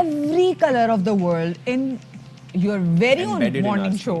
every color of the world in your very own morning show।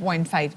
0.5,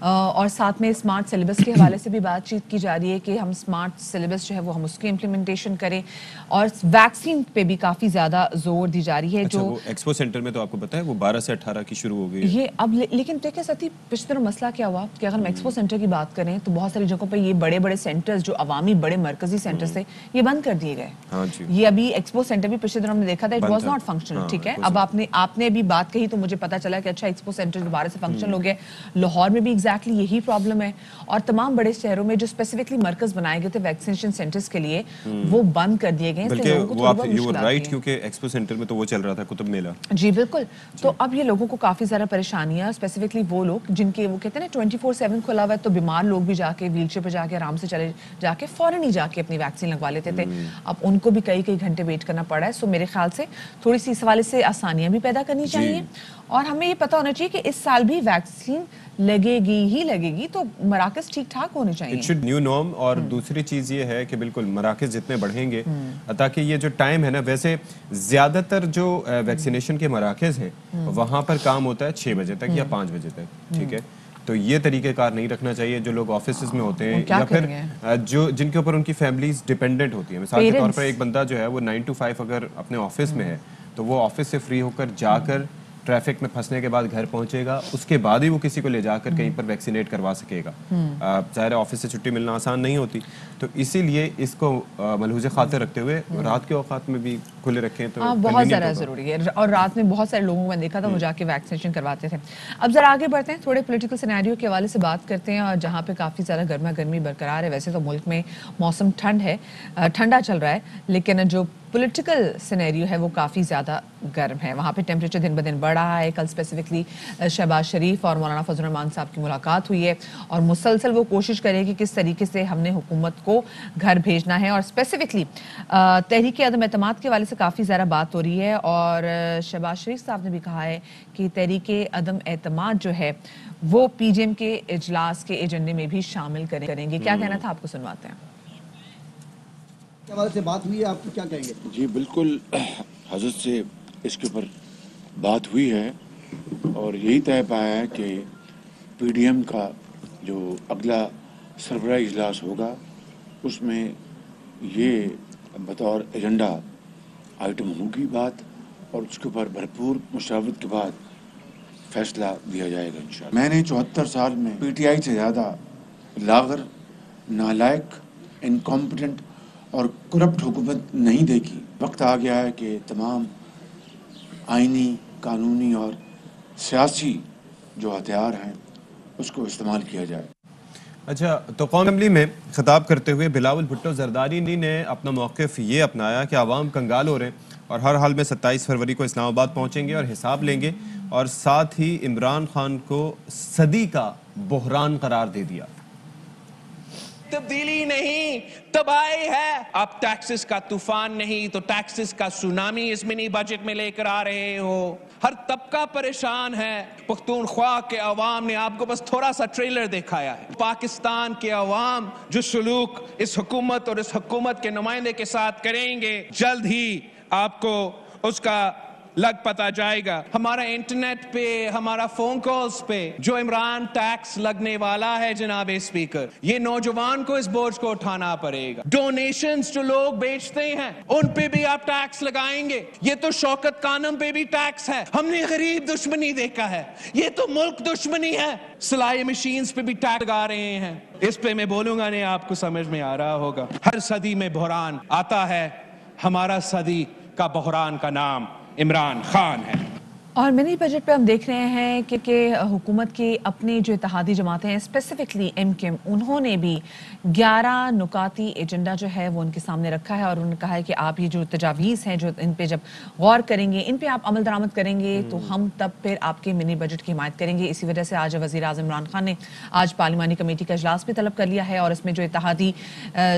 اور ساتھ میں smart syllabus کے حوالے سے بھی بات چیت کی جا رہی ہے کہ ہم اسمارٹ سلیبس جو ہے وہ ہم اس کی امپلیمنٹیشن کریں, اور ویکسین پہ بھی کافی زیادہ زور دی جا رہی ہے. اچھا, جو وہ ایکسپو سینٹر میں تو آپ کو پتا ہے وہ 12 سے 18 کی شروع ہو گئی ہے یہ اب, لیکن دیکھیں ساتھی پچھلے دنوں مسئلہ کیا ہوا کہ اگر ہم ایکسپو سینٹر کی بات کریں تو بہت ساری جگہوں پہ یہ بڑے بڑے سینٹرز جو عوامی بڑے مرکزی سینٹرز تھے یہ بند کر دیے گئے. ہاں جی, یہ ابھی ایکسپو سینٹر بھی پچھلے دنوں ہم نے دیکھا تھا, اٹ واز ناٹ فنکشنل. ٹھیک ہے, اب آپ نے ابھی بات کہی تو مجھے پتا چلا کہ اچھا ایکسپو سینٹر دوبارہ سے فنکشنل ہو گیا. لاہور میں بھی ایگزیکٹلی یہی پرابلم ہے, اور تمام بڑے شہروں میں جو اسپیسیفکلی مرکز بنائے گئے تھے ویکسینیشن سینٹرز کے لیے وہ بند کر دیے گئے. بلکہ وہ آپ یو آر رائٹ, کیونکہ ایکسپو سینٹر میں تو وہ چل رہا تھا قطب میلہ. جی بالکل. تو اب یہ لوگوں کو کافی زیادہ پریشانیاں, اسپیسیفکلی وہ لوگ جن کے وہ کہتے ہیں نا 24/7 کھلا ہوا ہے, تو بیمار لوگ بھی جا کے ویل چیئر پہ جا کے آرام سے چلے جا کے فوراً ہی جا کے اپنی ویکسین لگوا لیتے تھے. اب ان کو بھی کئی گھنٹے ویٹ کرنا پڑا ہے. سو میرے خیال سے تھوڑی سی اس حوالے سے آسانیاں بھی پیدا کرنی چاہیے, اور ہمیں یہ پتا ہونا چاہیے کہ اس سال بھی ویکسین لگے گی, تو مراکز ٹھیک ٹھاک ہونے چاہیے. It should new norm. اور دوسری چیز یہ ہے کہ بالکل مراکز جتنے بڑھیں گے, تاکہ یہ جو ٹائم ہے نا, ویسے زیادہ تر جو ویکسینیشن کے مراکز ہیں وہاں پر کام ہوتا ہے 6 بجے تک یا 5 بجے تک. ٹھیک ہے, تو یہ طریقہ کار نہیں رکھنا چاہیے. جو لوگ آفیسز میں ہوتے ہیں یا پھر جو جن کے اوپر ان کی فیملیز ڈیپینڈنٹ ہوتی ہیں, مثال کے طور پر ایک بندہ جو ہے وہ 9 to 5 اگر اپنے آفس میں ہے تو وہ آفس سے فری ہو کر جا کر ٹریفک میں پھنسنے کے بعد گھر پہنچے گا, اس کے بعد ہی وہ کسی کو لے جا کر کہیں پر ویکسینیٹ کروا سکے گا. ظاہر ہے آفس سے چھٹی ملنا آسان نہیں ہوتی, تو اسی لیے اس کو ملحوظ خاطر رکھتے ہوئے رات کے اوقات میں بھی کھلے رکھیں تو بہت زیادہ ضروری ہے. اور رات میں بہت سارے لوگوں کو میں دیکھا تھا وہ جا کے ویکسینیشن کرواتے تھے. اب ذرا آگے بڑھتے ہیں, تھوڑے پولیٹیکل سینیریو کے حوالے سے بات کرتے ہیں, اور جہاں پہ کافی زیادہ گرما گرمی برقرار ہے. ویسے تو ملک میں موسم ٹھنڈا چل رہا ہے, لیکن جو پولیٹیکل سینیریو ہے وہ کافی زیادہ گرم ہے. وہاں پہ ٹیمپریچر دن بدن بڑھ رہا ہے. کل اسپیسیفکلی شہباز شریف اور مولانا فضل الرحمان صاحب کی ملاقات ہوئی ہے, اور مسلسل وہ کوشش کرے کہ کس طریقے سے ہم نے حکومت کو گھر بھیجنا ہے. اور اسپیسیفکلی تحریک عدم اعتماد کے والے سے کافی زیادہ بات ہو رہی ہے, اور شہباز شریف صاحب نے بھی کہا ہے کہ تحریک عدم اعتماد جو ہے وہ پی جی ایم کے اجلاس کے ایجنڈے میں بھی شامل کریں گے. کیا کہنا تھا, آپ کو سنواتے ہیں. حوالے سے بات ہوئی ہے, آپ کیا کہیں گے؟ جی بالکل, حضرت سے اس کے اوپر بات ہوئی ہے, اور یہی طے پایا ہے کہ پی ڈی ایم کا جو اگلا سربراہی اجلاس ہوگا اس میں یہ بطور ایجنڈا آئٹم ہوگی بات, اور اس کے اوپر بھرپور مشاورت کے بعد فیصلہ دیا جائے گا انشاءاللہ. میں نے 74 سال میں پی ٹی آئی سے زیادہ لاغر, نالائق, انکمپٹنٹ اور کرپٹ حکومت نہیں دیکھی. وقت آ گیا ہے کہ تمام آئینی, قانونی اور سیاسی جو ہتھیار ہیں اس کو استعمال کیا جائے. اچھا, تو قومی اسمبلی میں خطاب کرتے ہوئے بلاول بھٹو زرداری نے اپنا موقف یہ اپنایا کہ عوام کنگال ہو رہے ہیں اور ہر حال میں 27 فروری کو اسلام آباد پہنچیں گے اور حساب لیں گے, اور ساتھ ہی عمران خان کو صدی کا بحران قرار دے دیا. تبدیلی نہیں, تباہی ہے. آپ ٹیکسز کا طوفان نہیں تو ٹیکسز کا سونامی اس منی بجٹ میں لے کر آ رہے ہو. ہر طبقہ پریشان ہے. پختونخوا کے عوام نے آپ کو بس تھوڑا سا ٹریلر دکھایا ہے. پاکستان کے عوام جو سلوک اس حکومت اور اس حکومت کے نمائندے کے ساتھ کریں گے, جلد ہی آپ کو اس کا لگ پتا جائے گا. ہمارا انٹرنیٹ پہ, ہمارا فون کالز پہ جو عمران ٹیکس لگنے والا ہے جناب اسپیکر, یہ نوجوان کو اس بوجھ کو اٹھانا پڑے گا. ڈونیشنز جو لوگ بیچتے ہیں ان پہ بھی آپ ٹیکس لگائیں گے. یہ تو شوکت خانم پہ بھی ٹیکس ہے. ہم نے غریب دشمنی دیکھا ہے, یہ تو ملک دشمنی ہے. سلائی مشینز پہ بھی ٹیکس لگا رہے ہیں. اس پہ میں بولوں گا نہیں, آپ کو سمجھ میں آ رہا ہوگا. ہر صدی میں بحران آتا ہے, ہمارا صدی کا بحران کا نام عمران خان ہے. اور منی بجٹ پہ ہم دیکھ رہے ہیں کہ حکومت کی اپنی جو اتحادی جماعتیں ہیں, اسپیسیفکلی ایم کیو ایم, انہوں نے بھی 11 نکاتی ایجنڈا جو ہے وہ ان کے سامنے رکھا ہے, اور انہوں نے کہا ہے کہ آپ یہ جو تجاویز ہیں جو ان پہ جب غور کریں گے, ان پہ آپ عمل درآمد کریں گے تو ہم تب پھر آپ کے منی بجٹ کی حمایت کریں گے. اسی وجہ سے آج وزیر اعظم عمران خان نے آج پارلیمانی کمیٹی کا اجلاس بھی طلب کر لیا ہے, اور اس میں جو اتحادی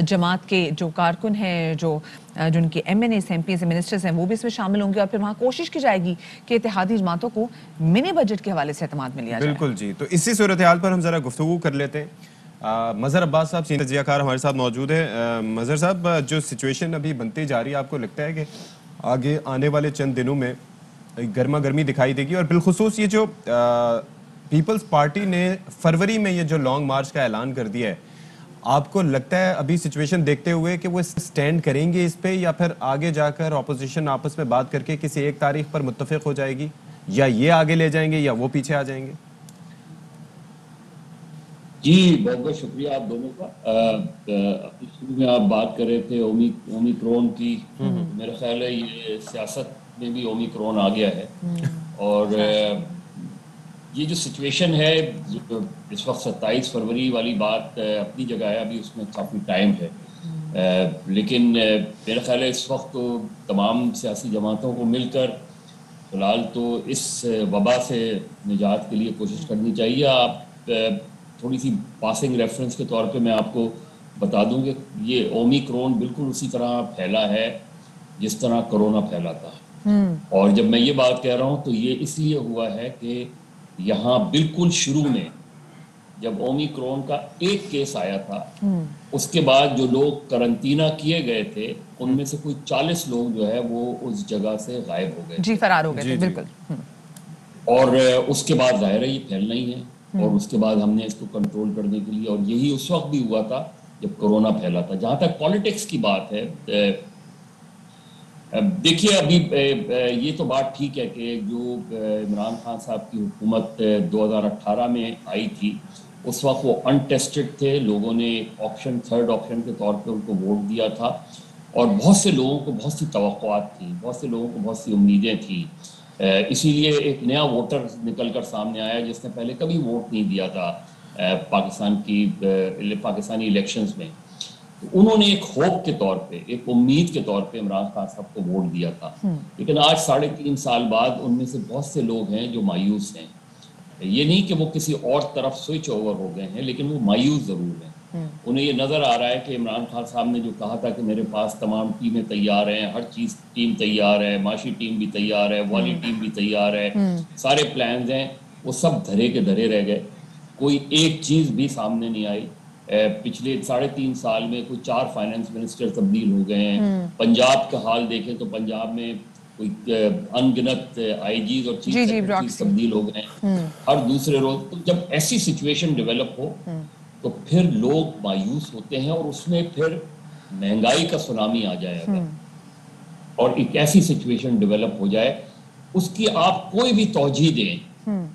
جماعت کے جو کارکن ہیں, جو ان کے M N As, M Ps, ministers ہیں, وہ بھی اس میں شامل ہوں گے, اور پھر وہاں کوشش کی جائے گی کہ اتحادی جماعتوں کو منی بجٹ کے حوالے سے اعتماد میں لیا جائے. بالکل جی, تو اسی صورتحال پر ہم ذرا گفتگو کر لیتے ہیں. مظہر عباس صاحب سینئر تجزیہ کار ہمارے ساتھ موجود ہیں. مظہر صاحب, جو سچویشن ابھی بنتی جا رہی ہے, آپ کو لگتا ہے کہ آگے آنے والے چند دنوں میں گرما گرمی دکھائی دے گی, اور بالخصوص یہ جو پیپلز پارٹی نے فروری میں یہ جو لانگ مارچ کا اعلان کر دیا ہے، آپ کو لگتا ہے ابھی سچویشن دیکھتے ہوئے کہ وہ سٹینڈ کریں گے اس پہ، یا پھر آگے جا کر اپوزیشن آپس میں بات کر کے کسی ایک تاریخ پر متفق ہو جائے گی، یا یہ آگے لے جائیں گے یا وہ پیچھے آ جائیں گے؟ جی بہت بہت شکریہ آپ دونوں کا. شروع میں آپ بات کر رہے تھے اومیکرون کی. میرا خیال ہے یہ سیاست میں بھی اومیکرون آ گیا ہے، اور یہ جو سچویشن ہے جو اس وقت 27 فروری والی بات اپنی جگہ ہے، ابھی اس میں کافی ٹائم ہے، لیکن میرا خیال ہے اس وقت تو تمام سیاسی جماعتوں کو مل کر فی الحال تو اس وبا سے نجات کے لیے کوشش کرنی چاہیے. آپ تھوڑی سی پاسنگ ریفرنس کے طور پہ میں آپ کو بتا دوں کہ یہ اومیکرون بالکل اسی طرح پھیلا ہے جس طرح کرونا پھیلا تھا. اور جب میں یہ بات کہہ رہا ہوں تو یہ اس لیے ہوا ہے کہ یہاں بالکل شروع میں جب اومیکرون کا ایک کیس آیا تھا، اس کے بعد جو لوگ قرنطینہ کیے گئے تھے ان میں سے کوئی 40 لوگ جو ہے وہ اس جگہ سے غائب ہو گئے، جی فرار ہو گئے تھے بالکل. اور اس کے بعد ظاہر ہے یہ پھیلنا ہی ہے، اور اس کے بعد ہم نے اس کو کنٹرول کرنے کے لیے، اور یہی اس وقت بھی ہوا تھا جب کرونا پھیلا تھا. جہاں تک پالیٹکس کی بات ہے، دیکھیے ابھی یہ تو بات ٹھیک ہے کہ جو عمران خان صاحب کی حکومت 2018 میں آئی تھی اس وقت وہ انٹیسٹڈ تھے، لوگوں نے تھرڈ آپشن کے طور پہ ان کو ووٹ دیا تھا، اور بہت سے لوگوں کو بہت سی توقعات تھیں، بہت سے لوگوں کو بہت سی امیدیں تھیں. اسی لیے ایک نیا ووٹر نکل کر سامنے آیا جس نے پہلے کبھی ووٹ نہیں دیا تھا پاکستانی الیکشنز میں. انہوں نے ایک ہوپ کے طور پہ، ایک امید کے طور پہ عمران خان صاحب کو ووٹ دیا تھا. لیکن آج 3.5 سال بعد ان میں سے بہت سے لوگ ہیں جو مایوس ہیں. یہ نہیں کہ وہ کسی اور طرف سوئچ اوور ہو گئے ہیں، لیکن وہ مایوس ضرور ہیں. انہیں یہ نظر آ رہا ہے کہ عمران خان صاحب نے جو کہا تھا کہ میرے پاس تمام ٹیمیں تیار ہیں، ہر چیز ٹیم تیار ہے، معاشی ٹیم بھی تیار ہے، والی ٹیم بھی تیار ہے، سارے پلانز ہیں، وہ سب دھرے کے دھرے رہ گئے. کوئی ایک چیز بھی سامنے نہیں آئی. پچھلے 3.5 سال میں کوئی 4 فائنانس منسٹر تبدیل ہو گئے ہیں. پنجاب کا حال دیکھیں تو پنجاب میں کوئی ان گنت آئی جیز اور چیف سیکرٹریز تبدیل ہو گئے ہیں ہر دوسرے روز. تو جب ایسی سچویشن ڈیولپ ہو تو پھر لوگ مایوس ہوتے ہیں، اور اس میں پھر مہنگائی کا سونامی آ جائے گا، اور ایک ایسی سچویشن ڈیولپ ہو جائے اس کی آپ کوئی بھی توجہ دیں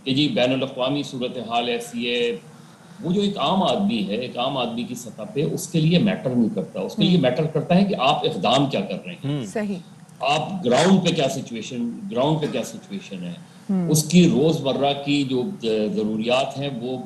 کہ جی بین الاقوامی صورتحال ایسی ہے، وہ جو ایک عام آدمی ہے، ایک عام آدمی کی سطح پہ اس کے لیے میٹر نہیں کرتا. اس کے لیے میٹر کرتا ہے کہ آپ اقدام کیا کر رہے ہیں، صحیح، آپ گراؤنڈ پہ کیا سچویشن ہے، اس کی روزمرہ کی جو ضروریات ہیں وہ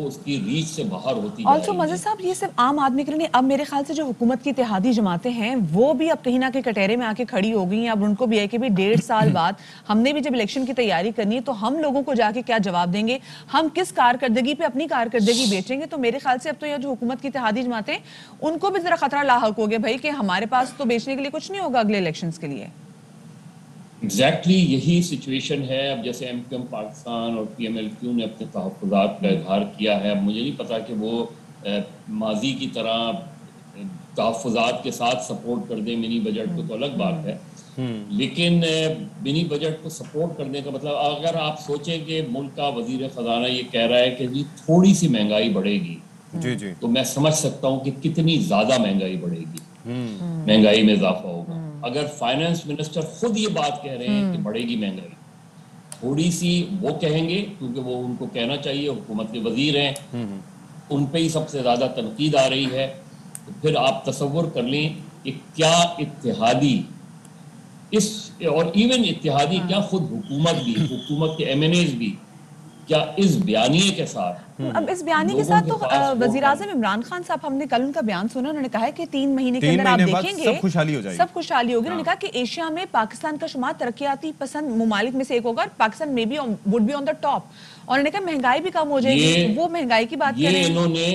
اس کی ریچ سے باہر ہوتی جا رہی آلسو مزید صاحب یہ صرف عام آدمی کے لیے نہیں، اب میرے خیال سے جو حکومت کی اتحادی جماعتیں ہیں وہ بھی اب کہیں نہ کہیں کٹہرے میں آ کے کھڑی ہو گئی ہیں. اب ان کو بھی ہے کہ 1.5 سال بعد ہم نے بھی جب الیکشن کی تیاری کرنی ہے تو ہم لوگوں کو جا کے کیا جواب دیں گے، ہم کس کارکردگی پہ اپنی کارکردگی بیچیں گے. تو میرے خیال سے اب تو یہ جو حکومت کی اتحادی جماعتیں ان کو بھی ذرا خطرہ لاحق ہو گیا بھائی کہ ہمارے پاس تو بیچنے کے لیے کچھ نہیں ہوگا اگلے الیکشنز کے لیے. ایگزیکٹلی یہی سچویشن ہے. اب جیسے ایم کیو ایم پاکستان اور پی ایم ایل کیو نے اپنے تحفظات کا اظہار کیا ہے. اب مجھے نہیں پتا کہ وہ ماضی کی طرح تحفظات کے ساتھ سپورٹ کر دیں منی بجٹ کو، تو الگ بات ہے، لیکن منی بجٹ کو سپورٹ کرنے کا مطلب اگر آپ سوچیں کہ ملک کا وزیر خزانہ یہ کہہ رہا ہے کہ جی تھوڑی سی مہنگائی بڑھے گی، تو میں سمجھ سکتا ہوں کہ کتنی زیادہ مہنگائی بڑھے گی، مہنگائی میں اضافہ ہوگا. اگر فائنانس منسٹر خود یہ بات کہہ رہے ہیں کہ بڑھے گی مہنگائی، تھوڑی سی وہ کہیں گے کیونکہ وہ ان کو کہنا چاہیے، حکومت کے وزیر ہیں، ان پہ ہی سب سے زیادہ تنقید آ رہی ہے، تو پھر آپ تصور کر لیں کہ کیا اتحادی اور ایون اتحادی کیا خود حکومت کے ایم این ایز بھی کیا اس بیانیے کے ساتھ، اب اس بیانیے کے ساتھ تو وزیر اعظم عمران خان صاحب، ہم نے کل ان کا بیان سنا، انہوں نے کہا ہے کہ 3 مہینے کے اندر آپ دیکھیں گے سب خوشحالی ہو جائے گی، سب خوشحالی ہوگی. انہوں نے کہا کہ ایشیا میں پاکستان کا شمار ترقیاتی پسند ممالک میں سے ایک ہوگا، اور پاکستان میں بھی would be on the top. اور انہوں نے کہا مہنگائی بھی کم ہو جائے گی. وہ مہنگائی کی بات کریں، انہوں نے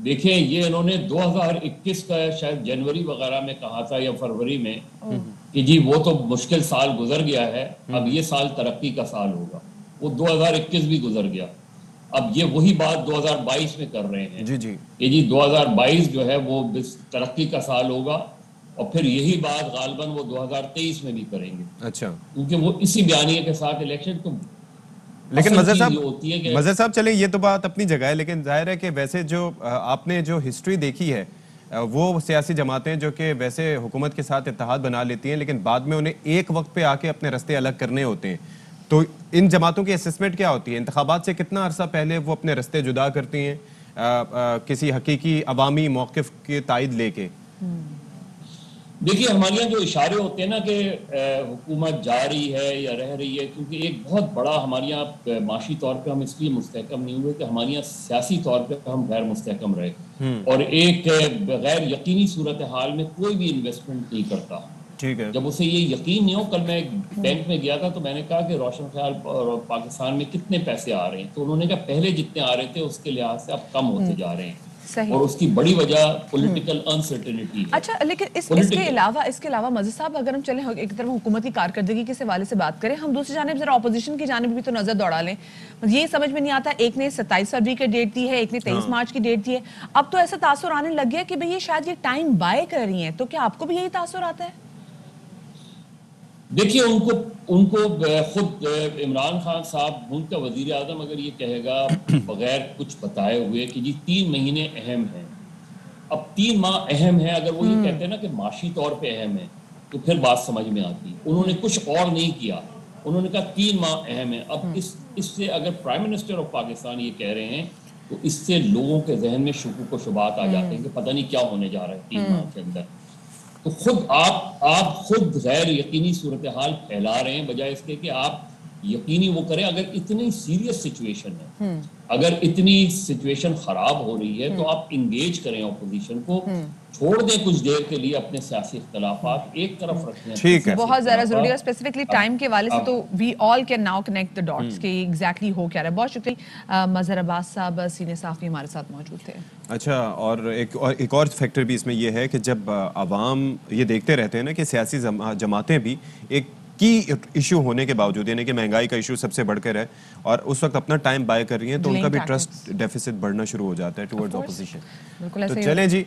دیکھیں یہ انہوں نے 2021 کا شاید جنوری وغیرہ میں کہا تھا یا فروری میں کہ جی وہ تو مشکل سال گزر گیا ہے، اب یہ سال ترقی کا سال ہوگا. وہ 2021 بھی گزر گیا. اب یہ وہی بات 2022 میں کر رہے ہیں کہ جی 2022 جو ہے وہ ترقی کا سال ہوگا، اور پھر یہی بات غالباً وہ 2023 میں بھی کریں گے. اچھا، کیونکہ وہ اسی بیانیے کے ساتھ الیکشن. تو لیکن اصل مظہر چیز صاحب یہ ہوتی ہے کہ مظہر صاحب چلیں یہ تو بات اپنی جگہ ہے، لیکن ظاہر ہے کہ ویسے جو آپ نے جو ہسٹری دیکھی ہے وہ سیاسی جماعتیں جو کہ ویسے حکومت کے ساتھ اتحاد بنا لیتی ہیں لیکن بعد میں انہیں ایک وقت پہ آ کے اپنے رستے الگ کرنے ہوتے ہیں، تو ان جماعتوں کی اسسمنٹ کیا ہوتی ہے؟ انتخابات سے کتنا عرصہ پہلے وہ اپنے رستے جدا کرتی ہیں کسی حقیقی عوامی موقف کی تائید لے کے؟ دیکھیے ہمارے یہاں جو اشارے ہوتے ہیں نا کہ حکومت جا رہی ہے یا رہ رہی ہے، کیونکہ ایک بہت بڑا ہمارے یہاں معاشی طور پہ ہم اس لیے مستحکم نہیں ہوئے کہ ہمارے یہاں سیاسی طور پہ ہم غیر مستحکم رہے، اور ایک غیر یقینی صورتحال میں کوئی بھی انویسٹمنٹ نہیں کرتا ٹھیک ہے، جب اسے یہ یقین نہیں ہو۔ کل میں ایک بینک میں گیا تھا تو میں نے کہا کہ روشن خیال پاکستان میں کتنے پیسے آ رہے ہیں، تو انہوں نے کہا پہلے جتنے آ رہے تھے اس کے لحاظ سے اب کم ہوتے جا رہے ہیں، اور اس کی بڑی وجہ پولیٹیکل انسرٹینٹی ہے۔ اچھا لیکن اس کے علاوہ مزید صاحب اگر ہم چلیں ایک طرف حکومتی کارکردگی کے حوالے سے بات کریں، ہم دوسری جانب ذرا اپوزیشن کی جانب بھی تو نظر دوڑا لیں۔ یہ سمجھ میں نہیں آتا، ایک نے 27 فروری کی ڈیٹ دی ہے، ایک نے 23 مارچ کی ڈیٹ دی ہے، اب تو ایسا تاثر آنے لگ گیا کہ بھئی یہ شاید یہ ٹائم بائی کر رہی ہیں، تو کیا آپ کو بھی یہی تاثر آتا ہے؟ دیکھیے ان کو خود عمران خان صاحب ملک کا وزیر اعظم اگر یہ کہے گا بغیر کچھ بتائے ہوئے کہ جی 3 مہینے اہم ہیں، اب 3 ماہ اہم ہیں، اگر وہ یہ کہتے ہیں نا کہ معاشی طور پہ اہم ہے تو پھر بات سمجھ میں آتی۔ انہوں نے کچھ اور نہیں کیا، انہوں نے کہا 3 ماہ اہم ہیں۔ اب اس سے اگر پرائم منسٹر آف پاکستان یہ کہہ رہے ہیں تو اس سے لوگوں کے ذہن میں شکوک و شبہات آ جاتے ہیں کہ پتہ نہیں کیا ہونے جا رہا ہے 3 ماہ کے اندر۔ تو خود آپ خود غیر یقینی صورتحال پھیلا رہے ہیں، بجائے اس کے کہ آپ یقینی وہ کریں۔ اگر اتنی سیریس سچویشن ہے، اگر اتنی سچویشن خراب ہو رہی ہے تو آپ انگیج کریں اپوزیشن کو، چھوڑ دیں کچھ دیر کے لیے اپنے سیاسی اختلافات ایک طرف رکھیں۔ ٹھیک ہے، بہت زیادہ ضروری ہے، اسپیسیفکلی ٹائم کے والے سے تو we all can now connect the dots کہ ایگزیکٹلی ہو کیا رہا ہے۔ بہت شکریہ مظہر عباس صاحب، سینئر صحافی ہمارے ساتھ موجود تھے۔ اچھا، اور ایک اور فیکٹر بھی اس میں یہ ہے کہ جب عوام یہ دیکھتے رہتے ہیں نا کہ سیاسی جماعتیں بھی ایک کی ایشو ہونے کے باوجود، یعنی کہ مہنگائی کا ایشو سب سے بڑھ کر ہے، اور اس وقت اپنا ٹائم بائی کر رہی ہیں، تو ان کا بھی ٹرسٹ ڈیفیسٹ بڑھنا شروع ہو جاتا ہے ٹورڈز اپوزیشن۔ تو چلیں جی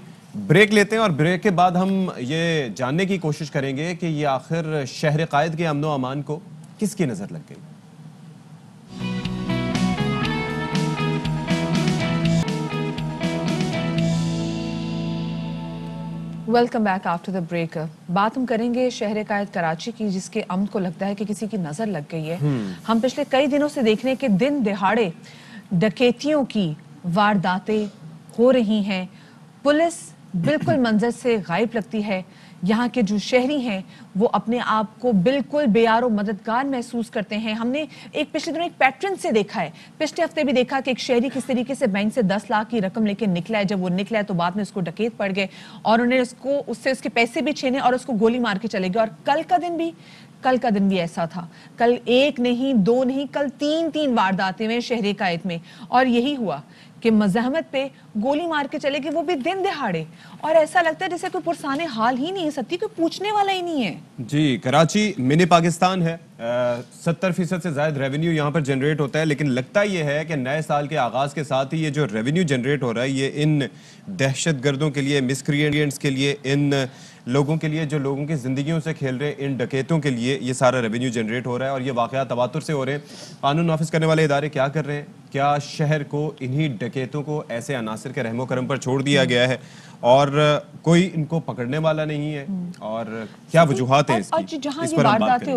بریک لیتے ہیں، اور بریک کے بعد ہم یہ جاننے کی کوشش کریں گے کہ یہ آخر شہر قائد کے امن و امان کو کس کی نظر لگ گئی۔ Welcome back after the break. بات ہم کریں گے شہر قائد کراچی کی، جس کے امن کو لگتا ہے کہ کسی کی نظر لگ گئی ہے۔ ہم پچھلے کئی دنوں سے دیکھ رہے ہیں کہ دن دہاڑے ڈکیتیوں کی وارداتیں ہو رہی ہیں، پولیس بالکل منظر سے غائب لگتی ہے، یہاں کے جو شہری ہیں وہ اپنے آپ کو بالکل بے یار و مددگار محسوس کرتے ہیں۔ ہم نے ایک پچھلے دنوں ایک پیٹرن سے دیکھا ہے، پچھلے ہفتے بھی دیکھا کہ ایک شہری کس طریقے سے بینک سے 10 لاکھ کی رقم لے کے نکلا ہے، جب وہ نکلا ہے تو بعد میں اس کو ڈکیت پڑ گئے اور انہوں نے اس سے اس کے پیسے بھی چھینے اور اس کو گولی مار کے چلے گئے۔ اور کل کا دن بھی ایسا تھا، کل 1 نہیں 2 نہیں، کل 3 وارداتیں ہوئے شہر قائد میں، اور یہی ہوا کہ مزاحمت پہ گولی مار کے چلے گئے، وہ بھی دن دہاڑے، اور ایسا لگتا ہے جیسے کوئی پرسانے حال ہی نہیں ہے، سچی کوئی پوچھنے والا ہی نہیں ہے۔ جی، کراچی منی پاکستان ہے، 70% سے زائد ریونیو یہاں پر جنریٹ ہوتا ہے، لیکن لگتا یہ ہے کہ نئے سال کے آغاز کے ساتھ ہی یہ جو ریونیو جنریٹ ہو رہا ہے یہ ان دہشت گردوں کے لیے، مسکریئنٹس کے لیے، ان لوگوں کے لیے جو لوگوں کی زندگیوں سے کھیل رہے ہیں، ان ڈکیتوں کے لیے یہ سارا ریونیو جنریٹ ہو رہا ہے، اور یہ واقعات تواتر سے ہو رہے ہیں۔ قانون نافذ کرنے والے ادارے کیا کر رہے ہیں؟ کیا شہر کو انہی ڈکیتوں کو ایسے عناصر کے رحم و کرم پر چھوڑ دیا گیا ہے اور کوئی ان کو پکڑنے والا نہیں ہے؟ اور کیا وجوہات ہیں اس کی؟ جہاں یہ وارداتیں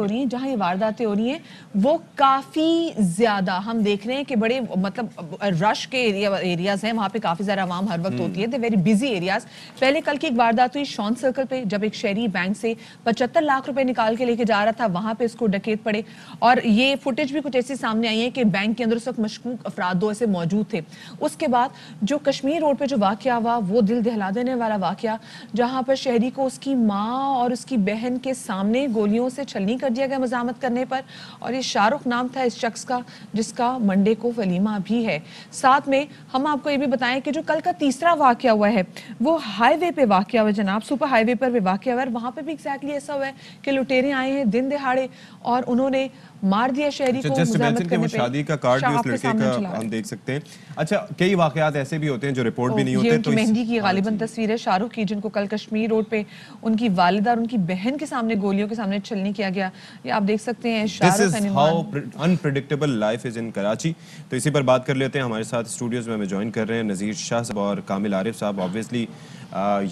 ہو رہی ہیں وہ کافی زیادہ ہم دیکھ رہے ہیں کہ بڑے مطلب رش کے ایریاز ہیں، وہاں پہ کافی زیادہ عوام ہر وقت ہوتی ہے، دے ویری بزی ایریاز۔ پہلے کل کی ایک واردات ہوئی شان سرکل پہ، جب ایک شہری بینک سے 75 لاکھ روپے نکال کے لے کے جا رہا تھا، وہاں پہ اس کو ڈکیت پڑے، اور یہ فوٹیج بھی کچھ ایسی سامنے آئی ہے کہ بینک کے اندر اس وقت مشکوک افراد 2 ایسے موجود تھے۔ اس کے بعد جو کشمیر روڈ پہ جو واقعہ ہوا وہ دل دہلا دینے والا واقعہ، جہاں پر شہری کو اس کی ماں اور اس کی بہن کے سامنے گولیوں سے چھلنی کر دیا گیا مزاحمت کرنے پر، اور یہ شاہ رخ نام تھا اس شخص کا جس کا منڈے کو ولیمہ بھی ہے۔ ساتھ میں ہم آپ کو یہ بھی بتائیں کہ جو کل کا تیسرا واقعہ ہوا ہے وہ ہائی وے پہ واقعہ ہوا ہے جناب، سپر ہائی وے پر بھی واقعہ ہوا ہے، وہاں پہ بھی ایگزیکٹلی ایسا ہوا ہے کہ لٹیرے آئے ہیں دن دہاڑے اور انہوں نے مار دیا شہری کو مزاحمت کرنے پہ. شادی کا کارڈ بھی اس لڑکے کا ہم دیکھ سکتے ہیں. اچھا کئی واقعات ایسے بھی ہوتے ہیں جو رپورٹ بھی نہیں ہوتے. یہ ان کی مہندی کی غالباً تصویر ہے شاہ رخ کی, جن کو کل کشمیر روڈ پہ ان کی والدہ اور ان کی بہن کے سامنے گولیوں کے سامنے چھلنی کیا گیا. یہ آپ دیکھ سکتے ہیں Shah Rukh. This is how unpredictable life is in Karachi. تو اسی پر بات کر لیتے ہیں. ہمارے ساتھ اسٹوڈیوز میں ہمیں جوائن کر رہے ہیں نذیر شاہ صاحب اور کامل عارف صاحب. آبویسلی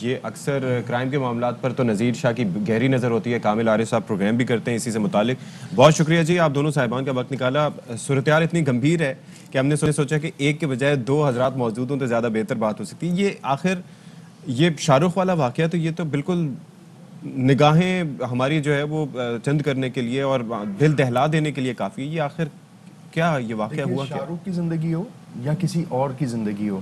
یہ اکثر کرائم کے معاملات پر تو نذیر شاہ کی گہری نظر ہوتی ہے, کامل عارف صاحب پروگرام بھی کرتے ہیں اسی سے متعلق. بہت شکریہ جی, آپ دونوں صاحبان کا وقت نکالا. صورتحال اتنی گمبھیر ہے کہ ہم نے سوچا کہ ایک کے بجائے دو حضرات موجود ہوں تو زیادہ بہتر بات ہو سکتی. یہ آخر یہ شاہ رخ والا واقعہ تو یہ تو بالکل نگاہیں ہماری جو ہے وہ چند کرنے کے لیے اور دل دہلا دینے کے لیے کافی. یہ آخر کیا یہ واقعہ ہوا؟ شاہ رخ کی زندگی ہو یا کسی اور کی زندگی ہو,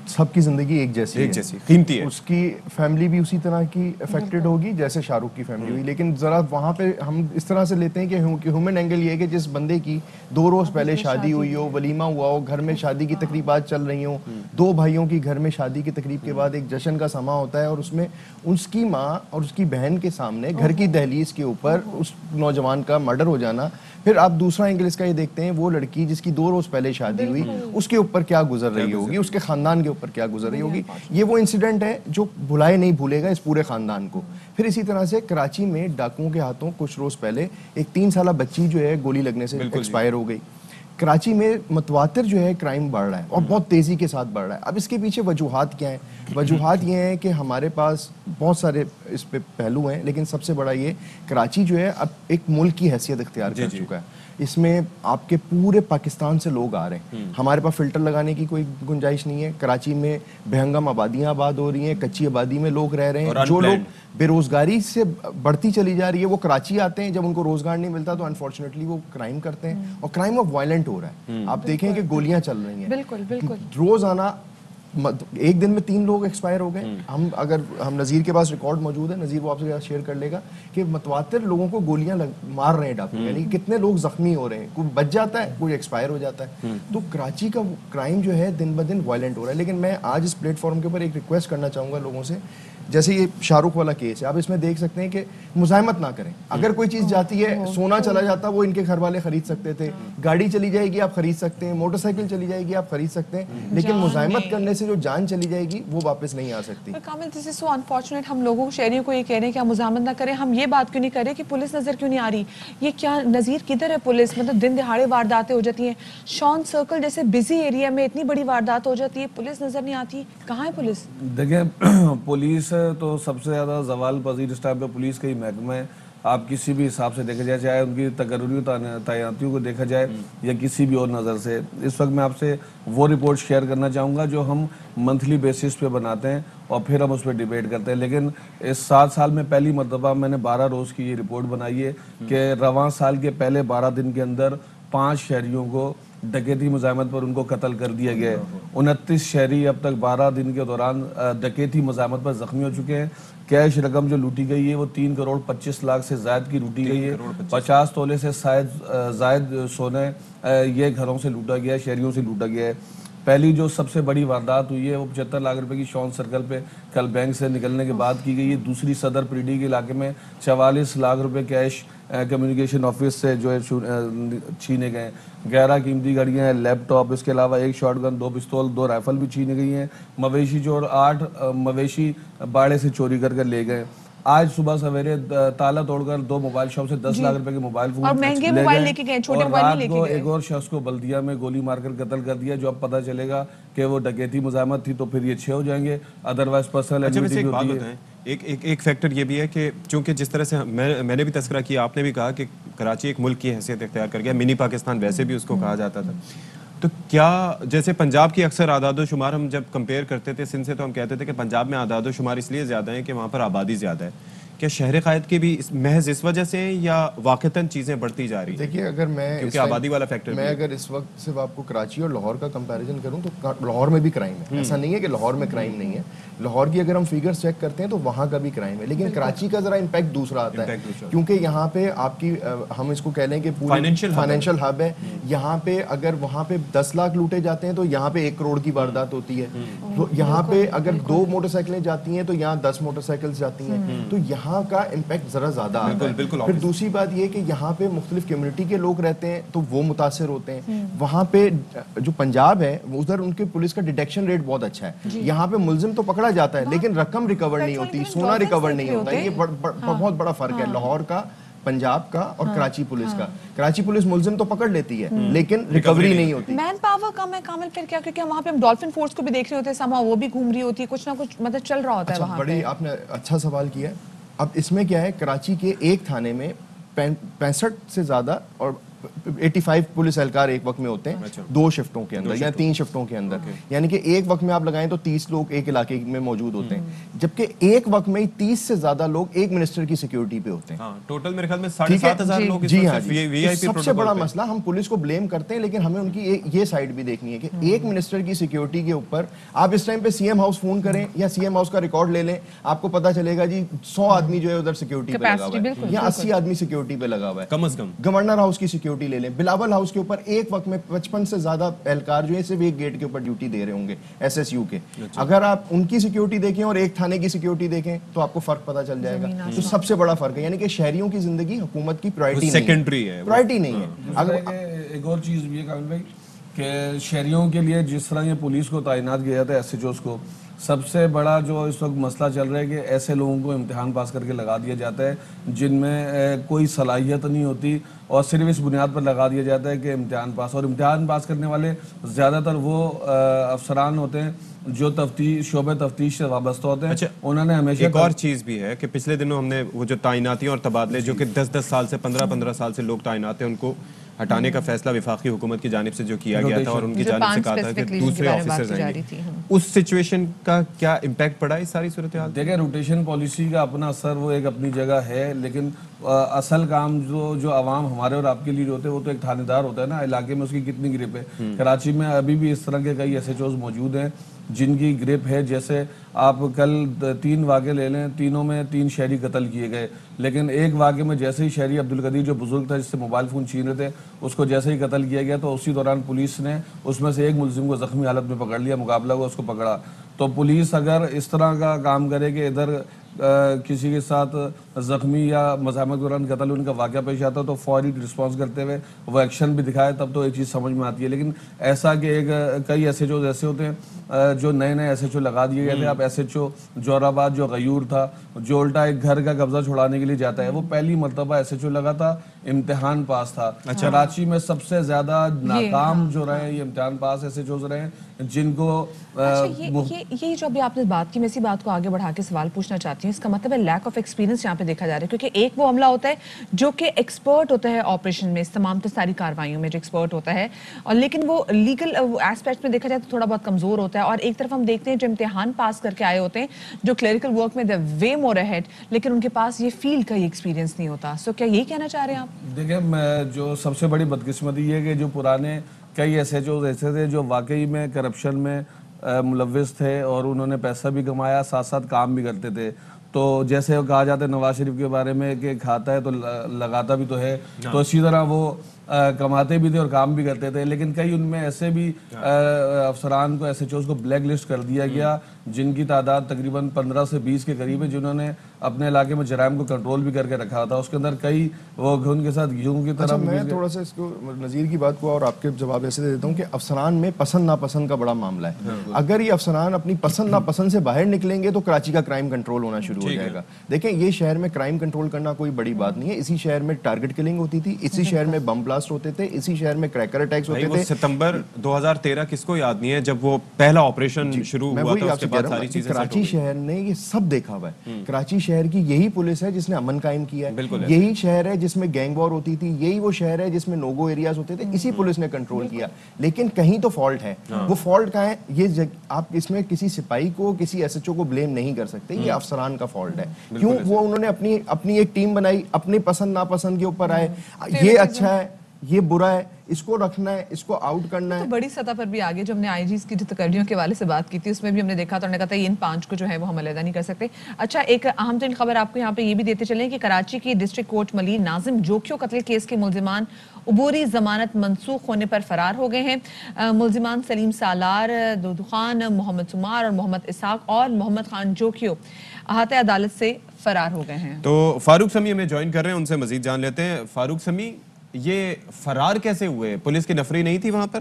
سب کی زندگی ایک جیسی قیمتی ہے. اس کی فیملی بھی اسی طرح کی افیکٹڈ ہوگی جیسے شاہ رخ کی فیملی ہوئی. لیکن ذرا وہاں پہ ہم اس طرح سے لیتے ہیں کہ ہیومن اینگل یہ ہے کہ جس بندے کی 2 روز پہلے شادی ہوئی ہو, ولیمہ ہوا ہو, گھر میں شادی کی تقریبات چل رہی ہوں, 2 بھائیوں کی گھر میں شادی کی تقریب کے بعد ایک جشن کا سما ہوتا ہے اور اس میں اس کی ماں اور اس کی بہن کے سامنے گھر کی دہلیز کے اوپر اس نوجوان کا مرڈر ہو جانا. پھر آپ دوسرا اینگل اس کا یہ دیکھتے ہیں وہ لڑکی جس کی 2 روز پہلے شادی ہوئی اس کے اوپر کیا گزر رہی ہوگی, اس کے خاندان کے اوپر کیا گزر رہی ہوگی. یہ وہ انسیڈنٹ ہے جو بھلائے نہیں بھولے گا اس پورے خاندان کو. پھر اسی طرح سے کراچی میں ڈاکوؤں کے ہاتھوں کچھ روز پہلے ایک 3 سالہ بچی جو ہے گولی لگنے سے ایکسپائر ہو گئی. کراچی میں متواتر جو ہے کرائم بڑھ رہا ہے اور بہت تیزی کے ساتھ بڑھ رہا ہے. اب اس کے پیچھے وجوہات کیا ہیں؟ وجوہات یہ ہیں کہ ہمارے پاس بہت سارے اس پہ پہلو ہیں, لیکن سب سے بڑا یہ کراچی جو ہے اب ایک ملک کی حیثیت اختیار کر چکا ہے. اس میں آپ کے پورے پاکستان سے لوگ آ رہے ہیں. ہمارے پاس فلٹر لگانے کی کوئی گنجائش نہیں ہے. کراچی میں بہنگم آبادیاں آباد ہو رہی ہیں, کچی آبادی میں لوگ رہ رہے ہیں. جو لوگ بے روزگاری سے بڑھتی چلی جا رہی ہے وہ کراچی آتے ہیں, جب ان کو روزگار نہیں ملتا تو انفارچونیٹلی وہ کرائم کرتے ہیں اور کرائم آف وائلنٹ ہو رہا ہے. آپ دیکھیں کہ گولیاں چل رہی ہیں بالکل بالکل روزانہ. ایک دن میں 3 لوگ ایکسپائر ہو گئے. ہم نذیر کے پاس ریکارڈ موجود ہے, نذیر وہ آپ سے شیئر کر لے گا کہ متواتر لوگوں کو گولیاں مار رہے ہیں ڈاکو, یعنی کتنے لوگ زخمی ہو رہے ہیں, کوئی بچ جاتا ہے کوئی ایکسپائر ہو جاتا ہے. تو کراچی کا کرائم جو ہے دن بدن وائلنٹ ہو رہا ہے. لیکن میں آج اس پلیٹ فارم کے اوپر ایک ریکویسٹ کرنا چاہوں گا لوگوں سے, جیسے یہ شاہ رخ والا کیس ہے, آپ اس میں دیکھ سکتے ہیں کہ مزاحمت نہ کریں. اگر کوئی چیز جاتی ہے, سونا چلا جاتا وہ ان کے گھر والے خرید سکتے تھے, گاڑی چلی جائے گی آپ خرید سکتے ہیں, موٹر سائیکل چلی جائے گی آپ خرید سکتے ہیں, لیکن مزاحمت کرنے سے جو جان چلی جائے گی وہ واپس نہیں آ سکتی. کامل دس از سو انفارچونیٹ. ہم لوگوں شہریوں کو یہ کہہ رہے ہیں کہ آپ مزاحمت نہ کریں. ہم یہ بات کیوں نہیں کر رہے کہ پولیس نظر کیوں نہیں آ رہی؟ یہ کیا نظیر کدھر ہے پولیس؟ مطلب دن دہاڑے وارداتیں ہو جاتی ہیں, شان سرکل جیسے بزی ایریا میں اتنی بڑی واردات ہو جاتی ہے, پولیس نظر نہیں آتی. کہاں ہے پولیس؟ دیکھیں پولیس تو سب سے زیادہ زوال پذیر اس ٹائم پہ پولیس کا ہی محکمہ ہے. آپ کسی بھی حساب سے دیکھا جائے, چاہے ان کی تقرری تعیناتیوں کو دیکھا جائے یا کسی بھی اور نظر سے. اس وقت میں آپ سے وہ رپورٹ شیئر کرنا چاہوں گا جو ہم منتھلی بیسس پہ بناتے ہیں اور پھر ہم اس پہ ڈیبیٹ کرتے ہیں. لیکن اس 7 سال میں پہلی مرتبہ میں نے 12 روز کی یہ رپورٹ بنائی ہے کہ رواں سال کے پہلے 12 دن کے اندر 5 شہریوں کو ڈکیتی مزاحمت پر ان کو قتل کر دیا گیا ہے. 29 شہری اب تک 12 دن کے دوران ڈکیتی مزاحمت پر زخمی ہو چکے ہیں. کیش رقم جو لوٹی گئی ہے وہ 3 کروڑ 25 لاکھ سے زائد کی لوٹی گئی ہے. 50 تولے سے زائد سونے یہ گھروں سے لوٹا گیا ہے, شہریوں سے لوٹا گیا ہے. پہلی جو سب سے بڑی واردات ہوئی ہے وہ 75 لاکھ روپے کی شان سرکل پہ کل بینک سے نکلنے کے بعد کی گئی ہے. دوسری صدر پریڈی کے علاقے میں 44 لاکھ روپے کیش کمیونیکیشن آفس سے جو ہے چھینے گئے ہیں. 11 قیمتی گاڑیاں ہیں, لیپ ٹاپ, اس کے علاوہ 1 شاٹ گن, 2 پستول, 2 رائفل بھی چھینے گئی ہیں. مویشی چور 8 مویشی باڑے سے چوری کر لے گئے. آج صبح سویرے تالا توڑ کر 2 موبائل شاپ سے 10 لاکھ روپے کے موبائل فون لے گئے اور رات کو ایک اور شخص کو بلدیہ میں گولی مار کر قتل کر دیا. جو اب پتہ چلے گا کہ وہ ڈکیتی مزاحمت تھی تو پھر یہ 6 ہو جائیں گے, ادروائز پرسنل ایڈمٹی ہوتی ہے. ایک فیکٹر یہ بھی ہے کہ چونکہ جس طرح سے میں نے بھی تذکرہ کیا, آپ نے بھی کہا کہ کراچی ایک ملک کی حیثیت اختیار کر گیا, منی پاکستان ویسے بھی اس کو کہا جاتا تھا. تو کیا جیسے پنجاب کی اکثر اعداد و شمار ہم جب کمپیئر کرتے تھے سندھ سے تو ہم کہتے تھے کہ پنجاب میں اعداد و شمار اس لیے زیادہ ہیں کہ وہاں پر آبادی زیادہ ہے. کیا شہر قائد کی بھی محض اس وجہ سے یا واقعتاً چیزیں بڑھتی جا رہی ہیں؟ دیکھیے اگر کیونکہ آبادی والا فیکٹر میں اگر اس وقت صرف آپ کو کراچی اور لاہور کا کمپیریزن کروں تو لاہور میں بھی کرائم ہے. ایسا نہیں ہے کہ لاہور میں کرائم نہیں ہے. لاہور کی اگر ہم فیگرز چیک کرتے ہیں تو وہاں کا بھی کرائم ہے, لیکن کراچی کا ذرا امپیکٹ دوسرا آتا ہے کیونکہ یہاں پہ آپ کی ہم اس کو کہہ لیں کہ پوری فائنینشیل ہب ہے. یہاں پہ اگر وہاں پہ 10 لاکھ لوٹے جاتے ہیں تو یہاں پہ 1 کروڑ کی واردات ہوتی ہے. تو یہاں پہ اگر 2 موٹر سائیکلیں جاتی ہیں تو یہاں 10 موٹر سائیکلز جاتی ہیں. تو یہاں کا امپیکٹ ذرا زیادہ آتا ہے. پھر دوسری بات یہ کہ یہاں پہ مختلف کمیونٹی کے لوگ رہتے ہیں تو وہ متاثر ہوتے ہیں. وہاں پہ جو پنجاب ہے ادھر ان کے پولیس کا ڈیٹیکشن ریٹ بہت اچھا ہے. یہاں پہ ملزم تو پکڑا جاتا ہے لیکن رقم ریکور نہیں ہوتی, سونا ریکور نہیں ہوتا. یہ بہت بڑا فرق ہے لاہور کا, پنجاب کا اور کراچی پولیس کا. کراچی پولیس ملزم تو پکڑ لیتی ہے لیکن ریکوری نہیں ہوتی. مین پاور کم ہے کامل, پھر کیا, کیونکہ وہاں پہ ہم ڈولفن فورس کو بھی دیکھ رہے ہوتے ہیں, سما وہ بھی گھوم رہی ہوتی ہے, کچھ نہ کچھ مطلب چل رہا ہوتا ہے وہاں پہ. بڑی آپ نے اچھا سوال کیا ہے. اب اس میں کیا ہے, کراچی کے ایک تھانے میں 65 سے زیادہ اور 85 پولیس اہلکار ایک وقت میں ہوتے ہیں, 2 شفٹوں کے اندر یا 3 شفٹوں کے اندر. یعنی کہ ایک وقت میں آپ لگائیں تو 30 لوگ ایک علاقے میں موجود ہوتے ہیں, جبکہ ایک وقت میں 30 سے زیادہ لوگ ایک منسٹر کی سیکیورٹی پہ ہوتے ہیں. ٹوٹل میرے خیال میں 7,500 لوگ. جی ہاں, سب سے بڑا مسئلہ, ہم پولیس کو بلیم کرتے ہیں لیکن ہمیں ان کی یہ سائڈ بھی دیکھنی ہے کہ ایک منسٹر کی سیکیورٹی کے اوپر آپ اس ٹائم پہ سی ایم ہاؤس فون کریں یا سی ایم ہاؤس کا ریکارڈ لے لیں, آپ کو پتا چلے گا جی 100 آدمی جو ہے ادھر سیکیورٹی پہ لگا ہوا ہے یا 80 آدمی سیکیورٹی پہ لگا ہوا ہے کم از کم. گورنر ہاؤس کی سیکیورٹی لے لیں, بلاول ہاؤس کے اوپر ایک وقت میں 55 سے زیادہ اہلکار جو ہے صرف ایک گیٹ کے اوپر ڈیوٹی دے رہے ہوں گے SSU کے. اگر آپ ان کی سیکیورٹی دیکھیں اور ایک تھانے کی سیکیورٹی دیکھیں تو آپ کو فرق پتا چل جائے گا. تو سب سے بڑا فرق ہے, یعنی کہ شہریوں کی زندگی حکومت کی پرائرٹی نہیں ہے. ایک اور چیز بھی ہے کامل بھائی کہ شہریوں کے لیے جس طرح یہ پولیس کو تعینات کیا جاتا ہے SHOs کو, سب سے بڑا جو اس وقت مسئلہ چل رہا ہے کہ ایسے لوگوں کو امتحان پاس کر کے لگا دیا جاتا ہے جن میں کوئی صلاحیت نہیں ہوتی اور صرف اس بنیاد پر لگا دیا جاتا ہے کہ امتحان پاس. اور امتحان پاس کرنے والے زیادہ تر وہ افسران ہوتے ہیں جو شعبہ تفتیش سے وابستہ ہوتے ہیں. انہوں نے ہمیشہ ایک اور چیز بھی ہے کہ پچھلے دنوں ہم نے وہ جو تعیناتیاں اور تبادلے جو کہ 10 سال سے 15 سال سے لوگ تعینات ہیں ان کو ہٹانے کا فیصلہ وفاقی حکومت کی جانب سے جو کیا گیا تھا اور ان کی جانب سے کہا تھا کہ دوسرے آفیسرز آئیں گے, اس سچویشن کا کیا امپیکٹ پڑا اس ساری صورتحال؟ دیکھیں روٹیشن پالیسی کا اپنا اثر وہ ایک اپنی جگہ ہے, لیکن اصل کام جو عوام ہمارے اور آپ کے لیے ہوتے ہیں وہ تو ایک تھانے دار ہوتا ہے نا, علاقے میں اس کی کتنی گرپ ہے. کراچی میں ابھی بھی اس طرح کے کئی SHOs موجود ہیں جن کی گرپ ہے. جیسے آپ کل 3 واقعے لے لیں, تینوں میں 3 شہری قتل کیے گئے, لیکن ایک واقعے میں جیسے ہی شہری عبدالقدیر جو بزرگ تھا جس سے موبائل فون چھین رہے تھے اس کو جیسے ہی قتل کیا گیا تو اسی دوران پولیس نے اس میں سے ایک ملزم کو زخمی حالت میں پکڑ لیا, مقابلہ ہوا, اس کو پکڑا. تو پولیس اگر اس طرح کا کام کرے کہ ادھر کسی کے ساتھ زخمی یا مزاحمت دوران قتل ان کا واقعہ پیش آتا ہے تو فوری رسپانس کرتے ہوئے وہ ایکشن بھی دکھائے تب تو ایک چیز سمجھ میں آتی ہے. لیکن ایسا کہ کئی SHOs ایسے ہوتے ہیں جو نئے SHO لگا دیے گئے تھے. اب SHO جور آباد جو غیور تھا, جو الٹا ایک گھر کا قبضہ چھڑانے کے لیے جاتا ہے, وہ پہلی مرتبہ SHO لگا تھا, امتحان پاس تھا. کراچی میں سب سے زیادہ ناکام جو رہے یہ امتحان پاس SHOs رہے جن کو یہ جو ابھی آپ نے بات کی, میں اسی بات کو آگے بڑھا کے سوال پوچھنا چاہتی ہوں. اس کا مطلب ہے لیک آف ایکسپیرینس یہاں پہ دیکھا جا رہا ہے, کیونکہ ایک وہ عملہ ہوتا ہے جو کہ ایکسپرٹ ہوتا ہے آپریشن میں, اس تمام ساری کارروائیوں میں جو ایکسپرٹ ہوتا ہے, اور لیکن وہ لیگل ایسپیکٹ میں دیکھا جائے تو تھوڑا بہت کمزور ہوتا ہے. اور ایک طرف ہم دیکھتے ہیں جو امتحان پاس کر کے آئے ہوتے ہیں جو کلیریکل ورک میں دے وے مور اہیڈ, لیکن ان کے پاس یہ فیلڈ کا ہی ایکسپیرینس نہیں ہوتا. سو کیا یہی کہنا چاہ رہے ہیں آپ؟ دیکھیں جو سب سے بڑی بدقسمتی یہ ہے کہ جو پرانے کئی SHOs ایسے تھے جو واقعی میں کرپشن میں ملوث تھے اور انہوں نے پیسہ بھی کمایا, ساتھ ساتھ کام بھی کرتے تھے. تو جیسے کہا جاتا ہے نواز شریف کے بارے میں کہ کھاتا ہے تو لگاتا بھی تو ہے, تو اسی طرح وہ کماتے بھی تھے اور کام بھی کرتے تھے. لیکن کئی ان میں ایسے بھی افسران کو SHOs کو بلیک لسٹ کر دیا گیا جن کی تعداد تقریباً 15 سے 20 کے قریب ہے, جنہوں نے اپنے علاقے میں جرائم کو کنٹرول بھی کر کے رکھا تھا. اس کے اندر کئی وہ ان کے ساتھ گیہوں کی طرح. میں تھوڑا سا اس کو نظیر کی بات کو اور آپ کے جواب ایسے دے دیتا ہوں کہ افسران میں پسند ناپسند کا بڑا معاملہ ہے. اگر یہ افسران اپنی پسند ناپسند سے باہر نکلیں گے تو کراچی کا کرائم کنٹرول ہونا شروع ہو جائے گا. دیکھیں یہ شہر میں کرائم کنٹرول کرنا کوئی بڑی بات نہیں ہے. اسی شہر میں ٹارگٹ کلنگ ہوتی تھی, اسی شہر میں بم بلاسٹ ہوتے تھے, اسی شہر میں کریکر اٹیکس ہوتے تھے. ستمبر 2013 کس کو یاد نہیں ہے جب وہ پہلا آپریشن شروع ہوا تھا, اس کے بعد ساری چیزیں کراچی شہر نے یہ سب دیکھا ہوا ہے. کراچی شہر کی یہی پولیس ہے جس نے امن قائم کیا ہے, یہی شہر ہے جس میں گینگ وار ہوتی تھی, یہی وہ شہر ہے جس میں نوگو ایریاز ہوتے تھے, اسی پولیس نے کنٹرول کیا. لیکن کہیں تو فالٹ ہے. وہ فالٹ کہاں ہے؟ یہ آپ اس میں کسی سپاہی کو کسی SHO کو بلیم نہیں کر سکتے, یہ افسران کا فالٹ ہے. کیوں؟ وہ انہوں نے اپنی ایک ٹیم بنائی, اپنی پسند ناپسند کے اوپر آئے. یہ اچھا ہے یہ برا ہے, اس کو رکھنا ہے, اس کو آؤٹ کرنا ہے. تو بڑی سطح پر بھی آگے جو ہم نے آئی جیز کی جو تقرریوں کے حوالے سے بات کی تھی اس میں بھی ہم نے دیکھا تو انہوں نے کہا تھا ان 5 کو جو ہے وہ ہم علیحدہ نہیں کر سکتے. اچھا ایک اہم ترین خبر آپ کو یہاں پہ یہ بھی دیتے چلیں کہ کراچی کی ڈسٹرکٹ کورٹ ملیر ناظم جوکیو قتل کیس کے ملزمان عبوری ضمانت منسوخ ہونے پر فرار ہو گئے ہیں. ملزمان سلیم سالار, دودو خان, محمد سمار اور محمد اسحاق اور محمد خان جوکیو احاطہ عدالت سے فرار ہو گئے ہیں. تو فاروق سمی ہمیں جوائن کر رہے ہیں, ان سے مزید جان لیتے ہیں. فاروق سمی, یہ فرار کیسے ہوئے؟ پولیس کی نفری نہیں تھی وہاں پر؟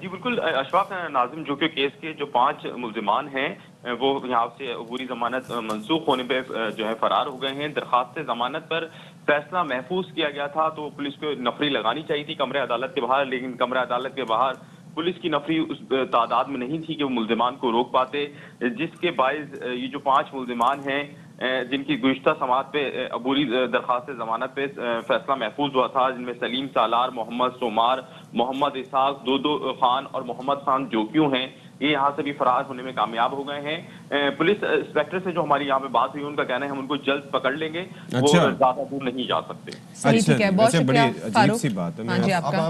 جی بالکل اشفاق, ناظم جوکیو کیس کے جو 5 ملزمان ہیں وہ یہاں سے عبوری ضمانت منسوخ ہونے پہ جو ہے فرار ہو گئے ہیں. درخواست ضمانت پر فیصلہ محفوظ کیا گیا تھا تو پولیس کو نفری لگانی چاہیے تھی کمرہ عدالت کے باہر, لیکن کمرہ عدالت کے باہر پولیس کی نفری اس تعداد میں نہیں تھی کہ وہ ملزمان کو روک پاتے, جس کے باعث یہ جو 5 ملزمان ہیں جن کی گزشتہ سماعت پہ عبوری درخواست ضمانت پہ فیصلہ محفوظ ہوا تھا, جن میں سلیم سالار, محمد سومار, محمد اسحاق, دودو خان اور محمد خان جوکیو ہیں, یہ یہاں سے بھی فرار ہونے میں کامیاب ہو گئے ہیں. پولیس انسپیکٹر سے جو ہماری یہاں پہ بات ہوئی ان کا کہنا ہے ہم ان کو جلد پکڑ لیں گے, وہ زیادہ دور نہیں جا سکتے. صحیح, ٹھیک ہے, بہت بڑی شکریہ عجیب سی بات ہے. ہاں جی, آپ کا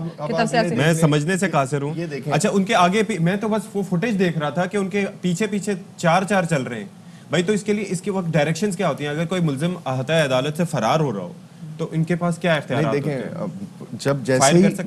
میں سمجھنے سے قاصر ہوں. اچھا ان کے آگے میں تو بس وہ فوٹیج دیکھ رہا تھا کہ ان کے پیچھے پیچھے 4 چل رہے ہیں بھائی, تو اس کے لیے اس کے وقت ڈائریکشنز کیا ہوتی ہیں؟ اگر کوئی ملزم احاطہ عدالت سے فرار ہو رہا ہو تو ان کے پاس کیا اختیارات ہوتے ہیں؟ دیکھیں, جب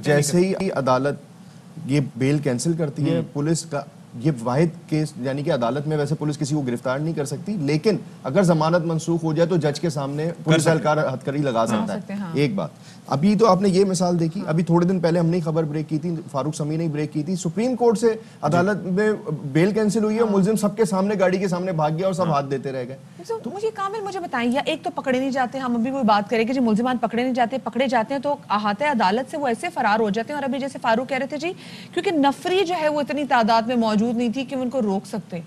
جیسے ہی عدالت یہ بیل کینسل کرتی ہے, پولیس کا یہ واحد کیس, یعنی کہ عدالت میں ویسے پولیس کسی کو گرفتار نہیں کر سکتی, لیکن اگر ضمانت منسوخ ہو جائے تو جج کے سامنے پولیس اہلکار ہتھکڑی لگا سکتا ہے. ایک بات, ابھی تو آپ نے یہ مثال دیکھی, ابھی تھوڑے دن پہلے ہم نے خبر بریک کی تھی, فاروق سمی نے بریک کی تھی, سپریم کورٹ سے عدالت میں بیل کینسل ہوئی ہے, ملزم سب کے سامنے گاڑی کے سامنے بھاگ گیا اور سب ہاتھ دیتے رہ گئے. تو مجھے کامل مجھے بتائیں, یا ایک تو پکڑے نہیں جاتے, ہم ابھی کوئی بات کریں کہ جو ملزمان پکڑے نہیں جاتے, پکڑے جاتے ہیں تو احاطہ عدالت سے وہ ایسے فرار ہو جاتے ہیں, اور ابھی جیسے فاروق کہہ رہے تھے جی کیونکہ نفری جو ہے وہ اتنی تعداد میں موجود نہیں تھی کہ ان کو روک سکتے.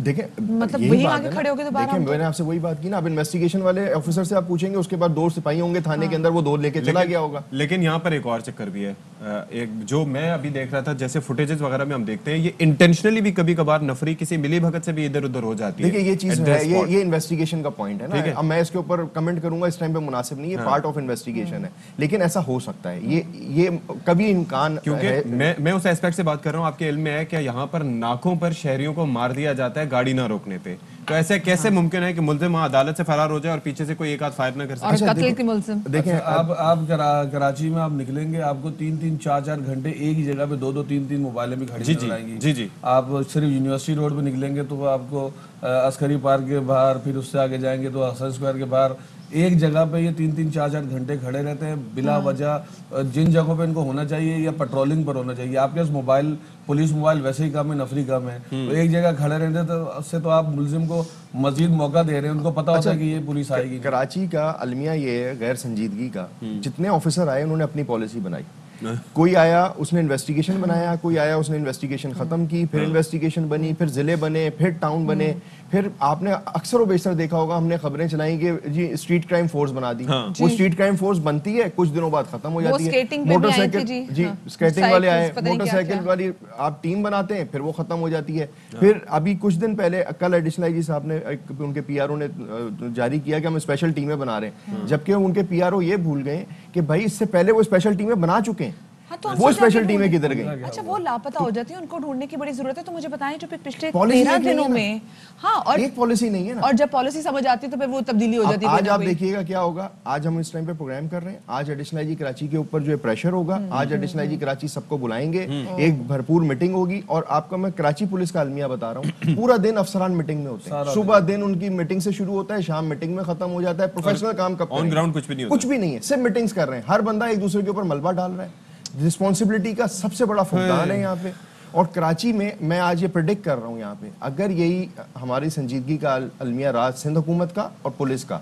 دیکھیں مطلب وہی آگے کھڑے ہو گئے دوبارہ. دیکھیں میں نے آپ سے وہی بات کی نا, اب انویسٹیگیشن والے آفیسر سے آپ پوچھیں گے, اس کے بعد 2 سپاہی ہوں گے تھانے کے اندر, وہ 2 لے کے چلا گیا ہوگا. لیکن یہاں پر ایک اور چکر بھی ہے, ایک جو میں ابھی دیکھ رہا تھا, جیسے فوٹیجز وغیرہ میں ہم دیکھتے ہیں یہ انٹینشنلی بھی کبھی کبھار نفری کسی ملی بھگت سے بھی ادھر ادھر ہو جاتی ہے. دیکھیں یہ چیز ہے, یہ انویسٹیگیشن کا پوائنٹ ہے نا, اب میں اس کے اوپر کمنٹ کروں گا اس ٹائم پہ مناسب نہیں, یہ پارٹ آف انویسٹیگیشن ہے, لیکن ایسا ہو سکتا ہے, یہ کبھی امکان, کیونکہ میں اس ایسپیکٹ سے بات کر رہا ہوں, آپ کے علم میں ہے کہ یہاں پر ناکوں پر شہریوں کو مار دیا جاتا ہے گاڑی نہ روکنے پہ, تو ایسے کیسے ممکن ہے کہ ملزم عدالت سے فرار ہو جائے اور پیچھے سے کوئی ایک آدھ فائر نہ کر سکے؟ اور قتل کے ملزم دیکھیں, آپ کراچی میں آپ نکلیں گے, آپ کو 3-3 4-4 گھنٹے ایک ہی جگہ پہ 2-2 3-3 موبائلیں بھی کھڑی نظر آئیں گی. جی آپ صرف یونیورسٹی روڈ پہ نکلیں گے تو آپ کو عسکری پارک کے باہر, پھر اس سے آگے جائیں گے تو حسن اسکوائر کے باہر, ایک جگہ پہ یہ 3-3 4-4 گھنٹے کھڑے رہتے ہیں بلا وجہ. جن جگہوں پہ ان کو ہونا چاہیے یا پیٹرولنگ پر ہونا چاہیے, آپ کے پاس موبائل, پولیس موبائل ویسے ہی کم ہے, نفری کم ہے, تو ایک جگہ کھڑے رہتے تو اس سے تو آپ ملزم کو مزید موقع دے رہے ہیں, ان کو پتا ہوتا ہے کہ یہ پولیس آئے گی. کراچی کا المیہ یہ ہے غیر سنجیدگی کا, جتنے آفیسر آئے انہوں نے اپنی پالیسی بنائی, کوئی آیا اس نے انویسٹیگیشن بنایا, کوئی آیا اس نے انویسٹیگیشن ختم کی, پھر انویسٹیگیشن بنی, پھر ضلع بنے, پھر ٹاؤن بنے, پھر آپ نے اکثر و بیشتر دیکھا ہوگا ہم نے خبریں چلائیں کہ جی اسٹریٹ کرائم فورس بنا دی. وہ اسٹریٹ کرائم فورس بنتی ہے, کچھ دنوں بعد ختم ہو جاتی ہے. موٹر سائیکل, جی اسکیٹنگ والے آئے, موٹر سائیکل والی آپ ٹیم بناتے ہیں, پھر وہ ختم ہو جاتی ہے. پھر ابھی کچھ دن پہلے کل ایڈیشنل آئی جی صاحب نے, ان کے پی آر او نے جاری کیا کہ ہم اسپیشل ٹیمیں بنا رہے ہیں, جبکہ ان کے پی آر او یہ بھول گئے کہ بھائی اس سے پہلے وہ اسپیشل ٹیمیں بنا چکے ہیں, وہ اسپیشل ٹیمیں کدھر گئی. اچھا وہ لاپتہ ہو جاتی ہیں, ان کو ڈھونڈنے کی بڑی ضرورت ہے. تو مجھے بتائیں جو پچھلے 13 دنوں میں, ہاں, اور ایک پالیسی نہیں ہے نا, اور جب پالیسی سمجھ آتی ہے تو پھر وہ تبدیلی ہو جاتی ہے. آج آپ دیکھیے گا کیا ہوگا, آج ہم اس ٹائم پہ پروگرام کر رہے ہیں, آج ایڈیشنل آئی جی کراچی کے اوپر جو ہے پریشر ہوگا, آج ایڈیشنل آئی جی کراچی سب کو بلائیں گے, ایک بھرپور میٹنگ ہوگی, اور آپ کو میں کراچی پولیس کا المیہ بتا رہا ہوں, پورا دن افسران میٹنگ میں ہوتے ہیں, صبح دن ان کی میٹنگ سے شروع ہوتا ہے, شام میٹنگ میں ختم ہو جاتا ہے. پروفیشنل کام کب آن گراؤنڈ کچھ بھی نہیں ہے, صرف میٹنگز کر رہے ہیں, ہر بندہ ایک دوسرے کے اوپر ملبہ ڈال رہا ہے. رسپانسبلٹی کا سب سے بڑا فقدان ہے یہاں پہ. اور کراچی میں آج یہ پریڈکٹ کر رہا ہوں یہاں پہ, اگر یہی ہماری سنجیدگی کا المیہ رہا سندھ حکومت کا اور پولیس کا,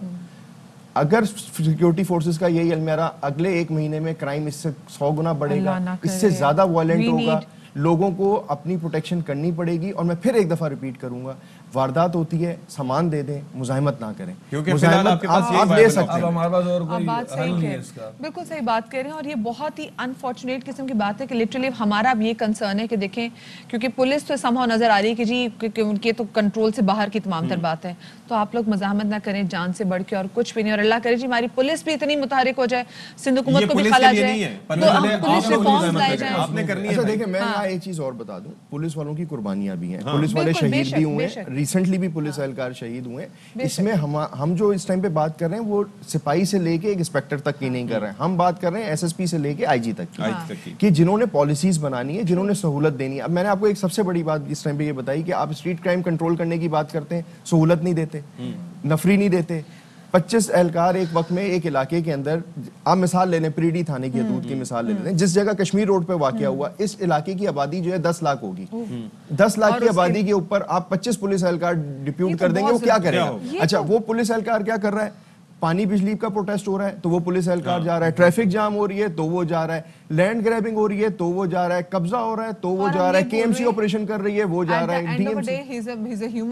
اگر سیکیورٹی فورسز کا یہی المیہ رہا, اگلے 1 مہینے میں کرائم اس سے 100 گنا بڑھے گا, اس سے زیادہ وائلنٹ ہوگا, لوگوں کو اپنی پروٹیکشن کرنی پڑے گی. اور میں پھر ایک دفعہ ریپیٹ کروں گا, واردات ہوتی ہے سامان دے دیں, مزاحمت نہ کریں, کیونکہ فی الحال آپ کے پاس آپ دے سکتے اب ہیں. ہمارے پاس اور کوئی بات حل صحیح نہیں ہے, ہے اس کا. بالکل صحیح بات کہہ رہے ہیں. اور یہ بہت ہی انفارچونیٹ قسم کی بات ہے کہ لٹرلی ہمارا اب یہ کنسرن ہے کہ دیکھیں کیونکہ پولیس تو سمہاؤ نظر آ رہی ہے کہ جی کیونکہ ان کے تو کنٹرول سے باہر کی تمام تر بات ہے, تو آپ لوگ مزاحمت نہ کریں, جان سے بڑھ کے اور کچھ بھی نہیں, اور اللہ کرے جی ہماری پولیس بھی اتنی متحرک ہو جائے, سندھ حکومت کو بھی خلا جائے, تو پولیس ریفارمز لائے جائیں. آپ نے کرنی ہے. اچھا دیکھیں میں یہاں ایک چیز اور بتا دوں, پولیس والوں کی قربانیاں بھی ہیں, پولیس والے شہید بھی ہوئے ہیں, ریسنٹلی بھی پولیس اہلکار شہید ہوئے ہیں. اس میں ہم جو اس ٹائم پہ بات کر رہے ہیں وہ سپاہی سے لے کے ایک انسپیکٹر تک کی نہیں کر رہے ہیں, ہم بات کر رہے ہیں ایس ایس پی سے لے کے آئی جی تک کی, کہ جنہوں نے پالیسیز بنانی ہے, جنہوں نے سہولت دینی ہے. اب میں نے آپ کو ایک سب سے بڑی بات اس ٹائم پہ یہ بتائی کہ آپ اسٹریٹ کرائم کنٹرول کرنے کی بات کرتے ہیں, سہولت نہیں دیتے, نفری نہیں دیتے. 25 اہلکار ایک وقت میں ایک علاقے کے اندر, آپ مثال لے لیں پریڈی تھانے کی حدود کی مثال لے لیں, جس جگہ کشمیر روڈ پہ واقعہ ہوا, اس علاقے کی آبادی جو ہے 10 لاکھ ہوگی. 10 لاکھ کی آبادی کے اوپر آپ 25 پولیس اہلکار ڈپیوٹ کر دیں گے, وہ کیا کرے گا؟ اچھا وہ پولیس اہلکار کیا کر رہا ہے, پانی بجلی کا پروٹیسٹ ہو رہا ہے تو وہ پولیس اہلکار جا رہا ہے, ٹریفک جام ہو رہی ہے تو وہ جا رہا ہے, لینڈ گریبنگ ہو رہی ہے تو وہ جا رہا ہے, قبضہ ہو رہا ہے تو وہ جا رہا ہے, کے ایم سی آپریشن کر رہی ہے وہ جا رہا ہے, ڈی ایم سی,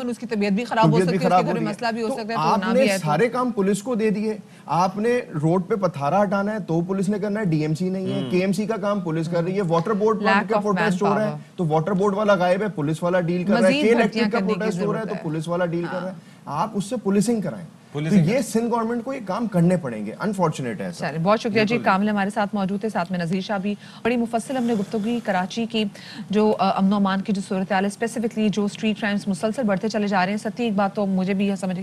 اس کی طبیعت بھی خراب ہو سکتی ہے, اس کے گھر میں مسئلہ بھی ہو سکتا ہے. تو آپ نے سارے کام پولیس کو دے دیے. آپ نے روڈ پہ پتھارا ہٹانا ہے تو پولیس نے کرنا ہے, ڈی ایم سی نہیں ہے, کے ایم سی کا کام پولیس کر رہی ہے. واٹر بورڈ کا پروٹیسٹ ہو رہا ہے تو واٹر بورڈ والا غائب ہے, پولیس والا ڈیل کر رہا ہے. کے الیکٹرک کا پروٹیسٹ ہو رہا ہے تو پولیس والا ڈیل کر رہا ہے. آپ اس سے پولیسنگ کرائیں. تو یہ سندھ گورنمنٹ کو یہ کام کرنے پڑیں گے. انفارچونیٹ ہے. چلیں بہت شکریہ جی. کامل ہمارے ساتھ موجود ہے, ساتھ میں نذیر شاہ بھی. بڑی مفصل ہم نے گفتگو کراچی کی جو امن و امان کی جو صورتحال ہے, اسپیسیفکلی جو اسٹریٹ کرائمز مسلسل بڑھتے چلے جا رہے ہیں. سچی ایک بات تو مجھے بھی یہ سمجھ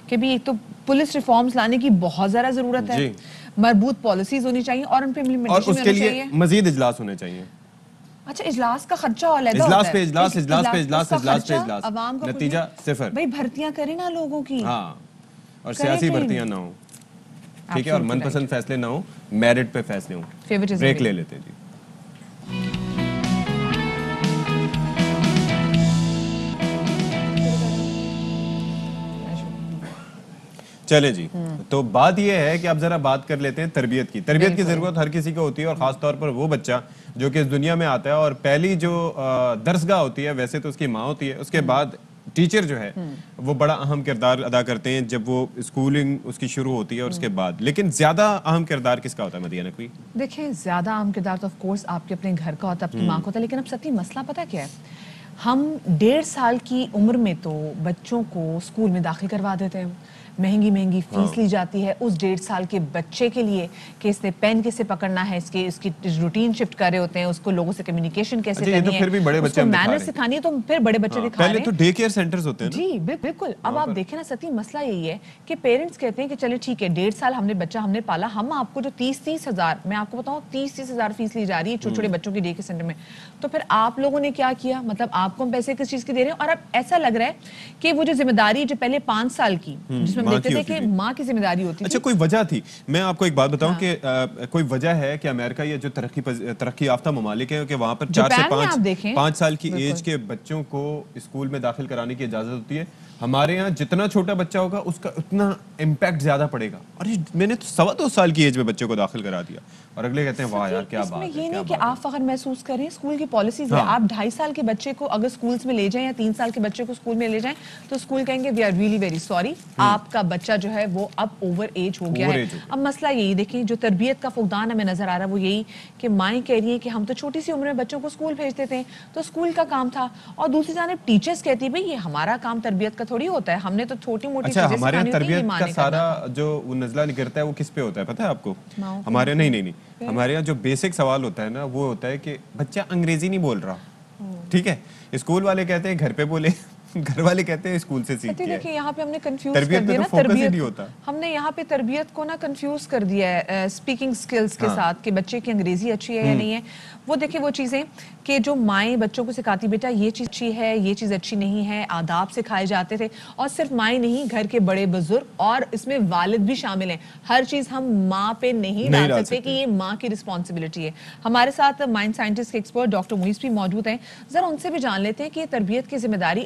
کہ بھی ایک تو پولیس ریفارمز لانے کی بہت زیادہ ضرورت ہے, مربوط پالیسیز ہونی چاہیے اور ان پہ امپلیمنٹیشن ہونی چاہیے, اور اس کے لیے مزید اجلاس ہونے چاہیے. اچھا اجلاس کا خرچہ علیحدہ ہوتا ہے, اجلاس پہ اجلاس, عوام کا نتیجہ صفر. بھائی بھرتیاں کریں نا لوگوں کی, ہاں, اور سیاسی بھرتیاں نہ ہوں, ٹھیک ہے, اور من پسند فیصلے نہ ہوں, میرٹ پہ فیصلے ہوں. بریک لے لیتے ہیں جی. چلیں جی, تو بات یہ ہے کہ اب ذرا بات کر لیتے ہیں تربیت کی. تربیت کی ضرورت ہر کسی کو ہوتی ہے, اور خاص طور پر وہ بچہ جو کہ اس دنیا میں آتا ہے, اور پہلی جو درسگاہ ہوتی ہے ویسے تو اس کی ماں ہوتی ہے, اس کے بعد ٹیچر جو ہے وہ بڑا اہم کردار ادا کرتے ہیں جب وہ اسکولنگ اس کی شروع ہوتی ہے اور اس کے بعد. لیکن زیادہ اہم کردار کس کا ہوتا ہے مدینہ نقوی؟ دیکھیں زیادہ اہم کردار تو آف کورس آپ کے اپنے گھر کا ہوتا ہے, آپ کی ماں کا ہوتا ہے. لیکن اب سچی مسئلہ پتہ کیا ہے, ہم 1.5 سال کی عمر میں تو بچوں کو اسکول میں داخل کروا دیتے ہیں, مہنگی مہنگی فیس لی جاتی ہے اس 1.5 سال کے بچے کے لیے کہ اس نے پین کیسے پکڑنا ہے, اس کی روٹین شفٹ کر رہے ہوتے ہیں, اس کو لوگوں سے کمیونیکیشن کیسے کرنی ہے, اس کو مینر سکھانی ہے, تو پھر بڑے بچے دکھا رہے ہیں. پہلے تو ڈے کیئر سینٹرز ہوتے ہیں. جی بالکل. اب آپ دیکھیں نا ستی مسئلہ یہی ہے کہ پیرنٹس کہتے ہیں کہ چلے ٹھیک ہے 1.5 سال ہم نے بچہ ہم نے پالا, ہم آپ کو جو 30 ہزار, میں آپ کو بتاؤں 30 ہزار فیس لی جا رہی ہے چھوٹے چھوٹے بچوں کی ڈے کیئر سینٹر میں, تو پھر آپ لوگوں نے کیا کیا, مطلب آپ کو ہم پیسے کس چیز کے دے رہے ہیں. اور اب ایسا لگ رہا ہے کہ وہ جو ذمہ داری جو پہلے 5 سال کی جس میں ہم دیکھتے تھے کہ ماں کی ذمہ داری ہوتی. اچھا کوئی وجہ تھی, میں آپ کو ایک بات بتاؤں کہ کوئی وجہ ہے کہ امریکہ یہ جو ترقی یافتہ ممالک ہیں کہ وہاں پر 4 سے 5 سال کی ایج کے بچوں کو اسکول میں داخل کرانے کی اجازت ہوتی ہے. ہمارے یہاں جتنا چھوٹا بچہ ہوگا اس کا اتنا امپیکٹ زیادہ پڑے گا. اور میں نے تو 2.25 سال کی ایج میں بچے کو داخل کرا دیا, اور اگلے کہتے ہیں واہ یار کیا بات ہے. اس میں یہ نہیں کہ آپ فخر محسوس کریں, اسکول کی پالیسیز ہے. آپ 2.5 سال کے بچے کو اگر اسکولز میں لے جائیں یا 3 سال کے بچے کو اسکول میں لے جائیں تو اسکول کہیں گے we are really very sorry, آپ کا بچہ جو ہے وہ اب اوور ایج ہو گیا ہے. اب مسئلہ یہی دیکھیں جو تربیت کا فقدان ہمیں نظر آ رہا ہے وہ یہی کہ مائیں کہہ رہی ہیں کہ ہم تو چھوٹی سی عمر میں بچوں کو اسکول بھیجتے تھے تو اسکول کا کام تھا, اور دوسری جانب ٹیچرز کہتی ہیں بھئی یہ ہمارا کام تربیت کا تھوڑی ہوتا ہے, ہم نے تو چھوٹی موٹی چیزیں ہمارے سکھانی ہوتی ہیں. تربیت کا سارا جو نزلہ نکلتا ہے وہ کس پہ ہوتا ہے پتہ ہے آپ کو؟ ہمارے نہیں ہمارے یہاں جو بیسک سوال ہوتا ہے نا وہ ہوتا ہے کہ بچہ انگریزی نہیں بول رہا, ٹھیک ہے, اسکول والے کہتے ہیں گھر پہ بولے, گھر والے کہتے ہیں اسکول سے سیکھ کے. دیکھیں یہاں پہ ہم نے کنفیوز کر دیا نا تربیت, ہم نے یہاں پہ تربیت کو نا کنفیوز کر دیا ہے اسپیکنگ سکلز کے ساتھ کہ بچے کی انگریزی اچھی ہے یا نہیں ہے. وہ دیکھیں وہ چیزیں کہ جو مائیں بچوں کو سکھاتی بیٹا یہ چیز اچھی ہے یہ چیز اچھی نہیں ہے, آداب سکھائے جاتے تھے. اور صرف مائیں نہیں, گھر کے بڑے بزرگ اور اس میں والد بھی شامل ہیں. ہر چیز ہم ماں پہ نہیں ڈال سکتے کہ یہ ماں کی رسپانسبلٹی ہے. ہمارے ساتھ مائنڈ سائنٹسٹ کے ایکسپرٹ ڈاکٹر محیث بھی موجود ہیں, ذرا ان سے بھی جان لیتے ہیں کہ یہ تربیت کی ذمہ داری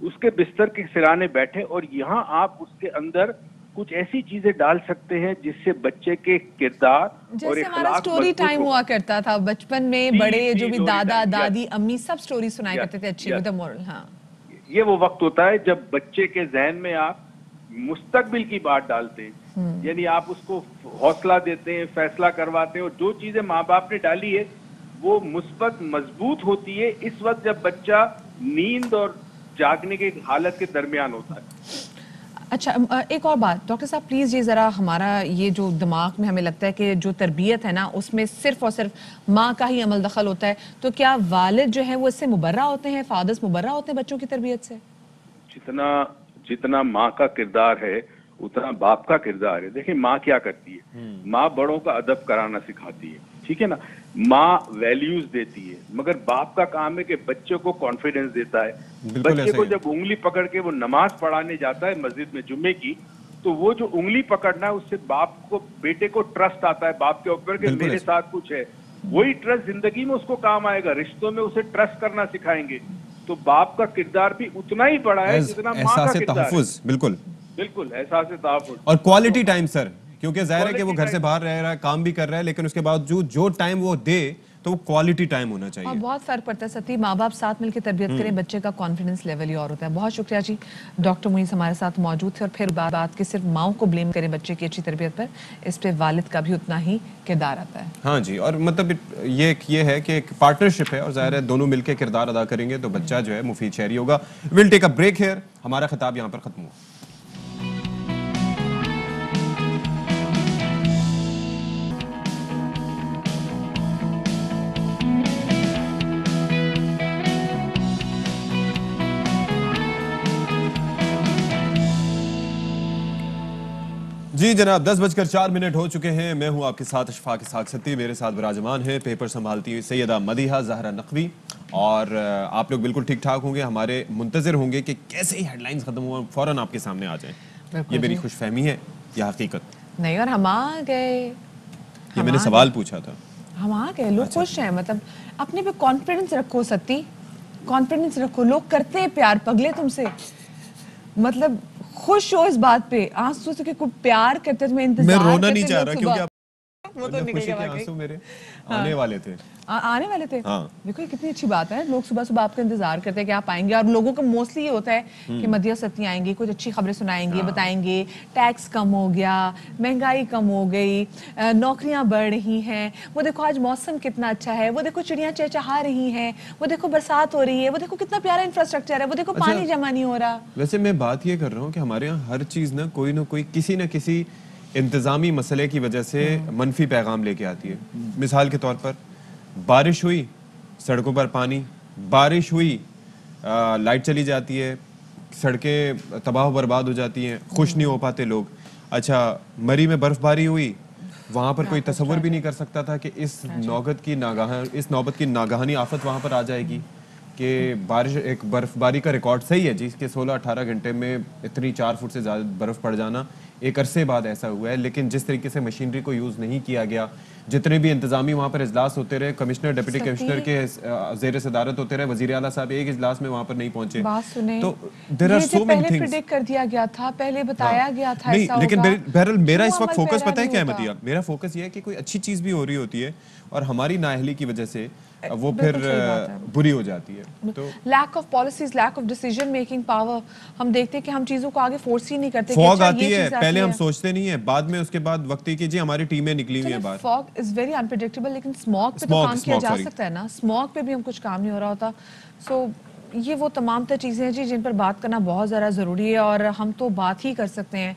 اس کے بستر کے سرانے بیٹھے اور یہاں آپ اس کے اندر کچھ ایسی چیزیں ڈال سکتے ہیں جس سے بچے کے کردار اور جیسے ہمارا اخلاق سٹوری مضبوط ٹائم ہو۔ ہوا کرتا تھا بچپن میں، جی، بڑے جی، جو بھی story دادا time, دادی yes. امی سب سٹوری سنایا Yes, کرتے تھے اچھی yes. With moral. ہاں یہ وہ وقت ہوتا ہے جب بچے کے ذہن میں آپ مستقبل کی بات ڈالتے ہیں، یعنی آپ اس کو حوصلہ دیتے ہیں، فیصلہ کرواتے ہیں، اور جو چیزیں ماں باپ نے ڈالی ہے وہ مثبت مضبوط ہوتی ہے اس وقت جب بچہ نیند اور جاگنے کے حالت کے درمیان ہوتا ہے۔ اچھا ایک اور بات ڈاکٹر صاحب پلیز یہ ذرا ہمارا یہ جو دماغ میں ہمیں لگتا ہے کہ جو تربیت ہے نا اس میں صرف اور صرف ماں کا ہی عمل دخل ہوتا ہے، تو کیا والد جو ہیں وہ اس سے مبرہ ہوتے ہیں، فادرز مبرہ ہوتے ہیں بچوں کی تربیت سے؟ جتنا ماں کا کردار ہے اتنا باپ کا کردار ہے۔ دیکھیں ماں کیا کرتی ہے، ماں بڑوں کا ادب کرانا سکھاتی ہے، ٹھیک ہے نا، ماں ویلیوز دیتی ہے، مگر باپ کا کام ہے کہ بچے کو کانفیڈنس دیتا ہے۔ بچے کو جب انگلی پکڑ کے وہ نماز پڑھانے جاتا ہے مسجد میں جمعے کی، تو وہ جو انگلی پکڑنا ہے اس سے باپ کو، بیٹے کو ٹرسٹ آتا ہے باپ کے اوپر کہ میرے ساتھ کچھ ہے، وہی ٹرسٹ زندگی میں اس کو کام آئے گا، رشتوں میں اسے ٹرسٹ کرنا سکھائیں گے۔ تو باپ کا کردار بھی اتنا ہی بڑا ہے جتنا ماں کا احساس کردار ہے۔ تحفظ، بالکل بالکل احساس تحفظ اور کوالٹی ٹائم سر، کیونکہ ظاہر ہے کہ وہ گھر سے باہر رہ رہا ہے، کام بھی کر رہا ہے، لیکن اس کے باوجود جو ٹائم وہ دے تو وہ کوالٹی ٹائم ہونا چاہیے۔ اور بہت فرق پڑتا ہے ستی، ماں باپ ساتھ مل کے تربیت کریں، بچے کا کانفیڈنس لیول ہی اور ہوتا ہے۔ بہت شکریہ جی، ڈاکٹر معیز ہمارے ساتھ موجود تھے، اور پھر بات کہ صرف ماؤں کو بلیم کریں بچے کی اچھی تربیت پر، اس پہ والد کا بھی اتنا ہی کردار آتا ہے۔ ہاں جی، اور مطلب یہ ہے کہ ایک پارٹنرشپ ہے، اور ظاہر ہے دونوں مل کے کردار ادا کریں گے تو بچہ جو ہے مفید شہری ہوگا۔ We'll take a break here, ہمارا خطاب یہاں پر ختم ہوا۔ جی جناب، 10:04 ہو چکے ہیں، میں ہوں آپ کے ساتھ اشفاق اسحاق ستی، میرے ساتھ براجمان ہیں پیپر سنبھالتی ہوئی سیدہ مدیحہ زہرا نقوی، اور آپ لوگ بالکل ٹھیک ٹھاک ہوں گے، ہمارے منتظر ہوں گے کہ کیسے ہی ہیڈ لائنز ختم ہوا فوراً آپ کے سامنے آ جائیں۔ یہ میری خوش فہمی ہے یا حقیقت؟ نہیں، اور ہم آ گئے، یہ میں نے سوال پوچھا تھا، ہم آ گئے، لوگ خوش ہیں، مطلب اپنے پہ کانفیڈنس رکھو ستی، کانفیڈنس رکھو، لوگ کرتے ہیں پیار پگلے تم سے، مطلب خوش ہو اس بات پہ، آنسو سے کہ کوئی پیار کرتے تمہیں انتظار میں کرتے رونا نہیں چاہ رہا کیونکہ وہ تو نکل گیا آنسو میرے آنے والے تھے، آنے والے تھے۔ ہاں دیکھو یہ کتنی اچھی بات ہے، لوگ صبح صبح آپ کا انتظار کرتے ہیں کہ آپ آئیں گے، اور لوگوں کا موسٹلی یہ ہوتا ہے کہ مدیحہ ستی آئیں گے، کچھ اچھی خبریں سنائیں گے، بتائیں گے ٹیکس کم ہو گیا، مہنگائی کم ہو گئی، نوکریاں بڑھ رہی ہیں، وہ دیکھو آج موسم کتنا اچھا ہے، وہ دیکھو چڑیاں چہچہا رہی ہیں، وہ دیکھو برسات ہو رہی ہے، وہ دیکھو کتنا پیارا انفراسٹرکچر ہے، وہ دیکھو پانی جمع نہیں ہو رہا۔ ویسے میں بات یہ کر رہا ہوں کہ ہمارے یہاں ہر چیز نہ کوئی کسی نہ کسی انتظامی مسئلے کی وجہ سے منفی پیغام لے کے آتی ہے۔ مثال کے طور پر بارش ہوئی، سڑکوں پر پانی، بارش ہوئی، لائٹ چلی جاتی ہے، سڑکیں تباہ و برباد ہو جاتی ہیں، خوش نہیں ہو پاتے لوگ۔ اچھا مری میں برف باری ہوئی، وہاں پر کوئی تصور بھی نہیں کر سکتا تھا کہ اس نوبت کی ناگہانی آفت وہاں پر آ جائے گی، کہ بارش، ایک برف باری کا ریکارڈ صحیح ہے جی کہ 16-18 گھنٹے میں اتنی 4 فٹ سے زیادہ برف پڑ جانا ایک عرصے بعد ایسا ہوا ہے، لیکن جس طریقے سے مشینری کو یوز نہیں کیا گیا، جتنے بھی انتظامی وہاں پر اجلاس ہوتے رہے، کمشنر ڈپٹی کمشنر کے زیر صدارت ہوتے رہے، وزیر اعلیٰ صاحب ایک اجلاس میں وہاں پر نہیں پہنچے، تو there are so many things. Predict کر دیا گیا تھا، پہلے بتایا گیا تھا ایسا ہوگا، لیکن بہرحال میرا اس وقت فوکس پتہ ہے کیا ہے مدیحہ؟ میرا فوکس یہ ہے کہ کوئی اچھی چیز بھی ہو رہی ہوتی ہے اور ہماری نااہلی کی وجہ سے وہ پھر بری ہو جاتی ہے۔ تو lack of policies, lack of decision making power, ہم دیکھتے ہیں کہ ہم چیزوں کو آگے فورس ہی نہیں کرتے۔ فوگ آتی ہے، پہلے ہم سوچتے نہیں ہیں، بعد میں اس کے بعد وقت کی جی ہماری ٹیمیں نکلی ہوئی ہیں باہر۔ فوگ از ویری انپریڈکٹیبل، لیکن اسموگ پہ تو کام کیا جا سکتا ہے نا، اسموگ پہ بھی ہم کچھ کام نہیں ہو رہا ہوتا۔ سو یہ وہ تمام تر چیزیں ہیں جی جن پر بات کرنا بہت زیادہ ضروری ہے، اور ہم تو بات ہی کر سکتے ہیں،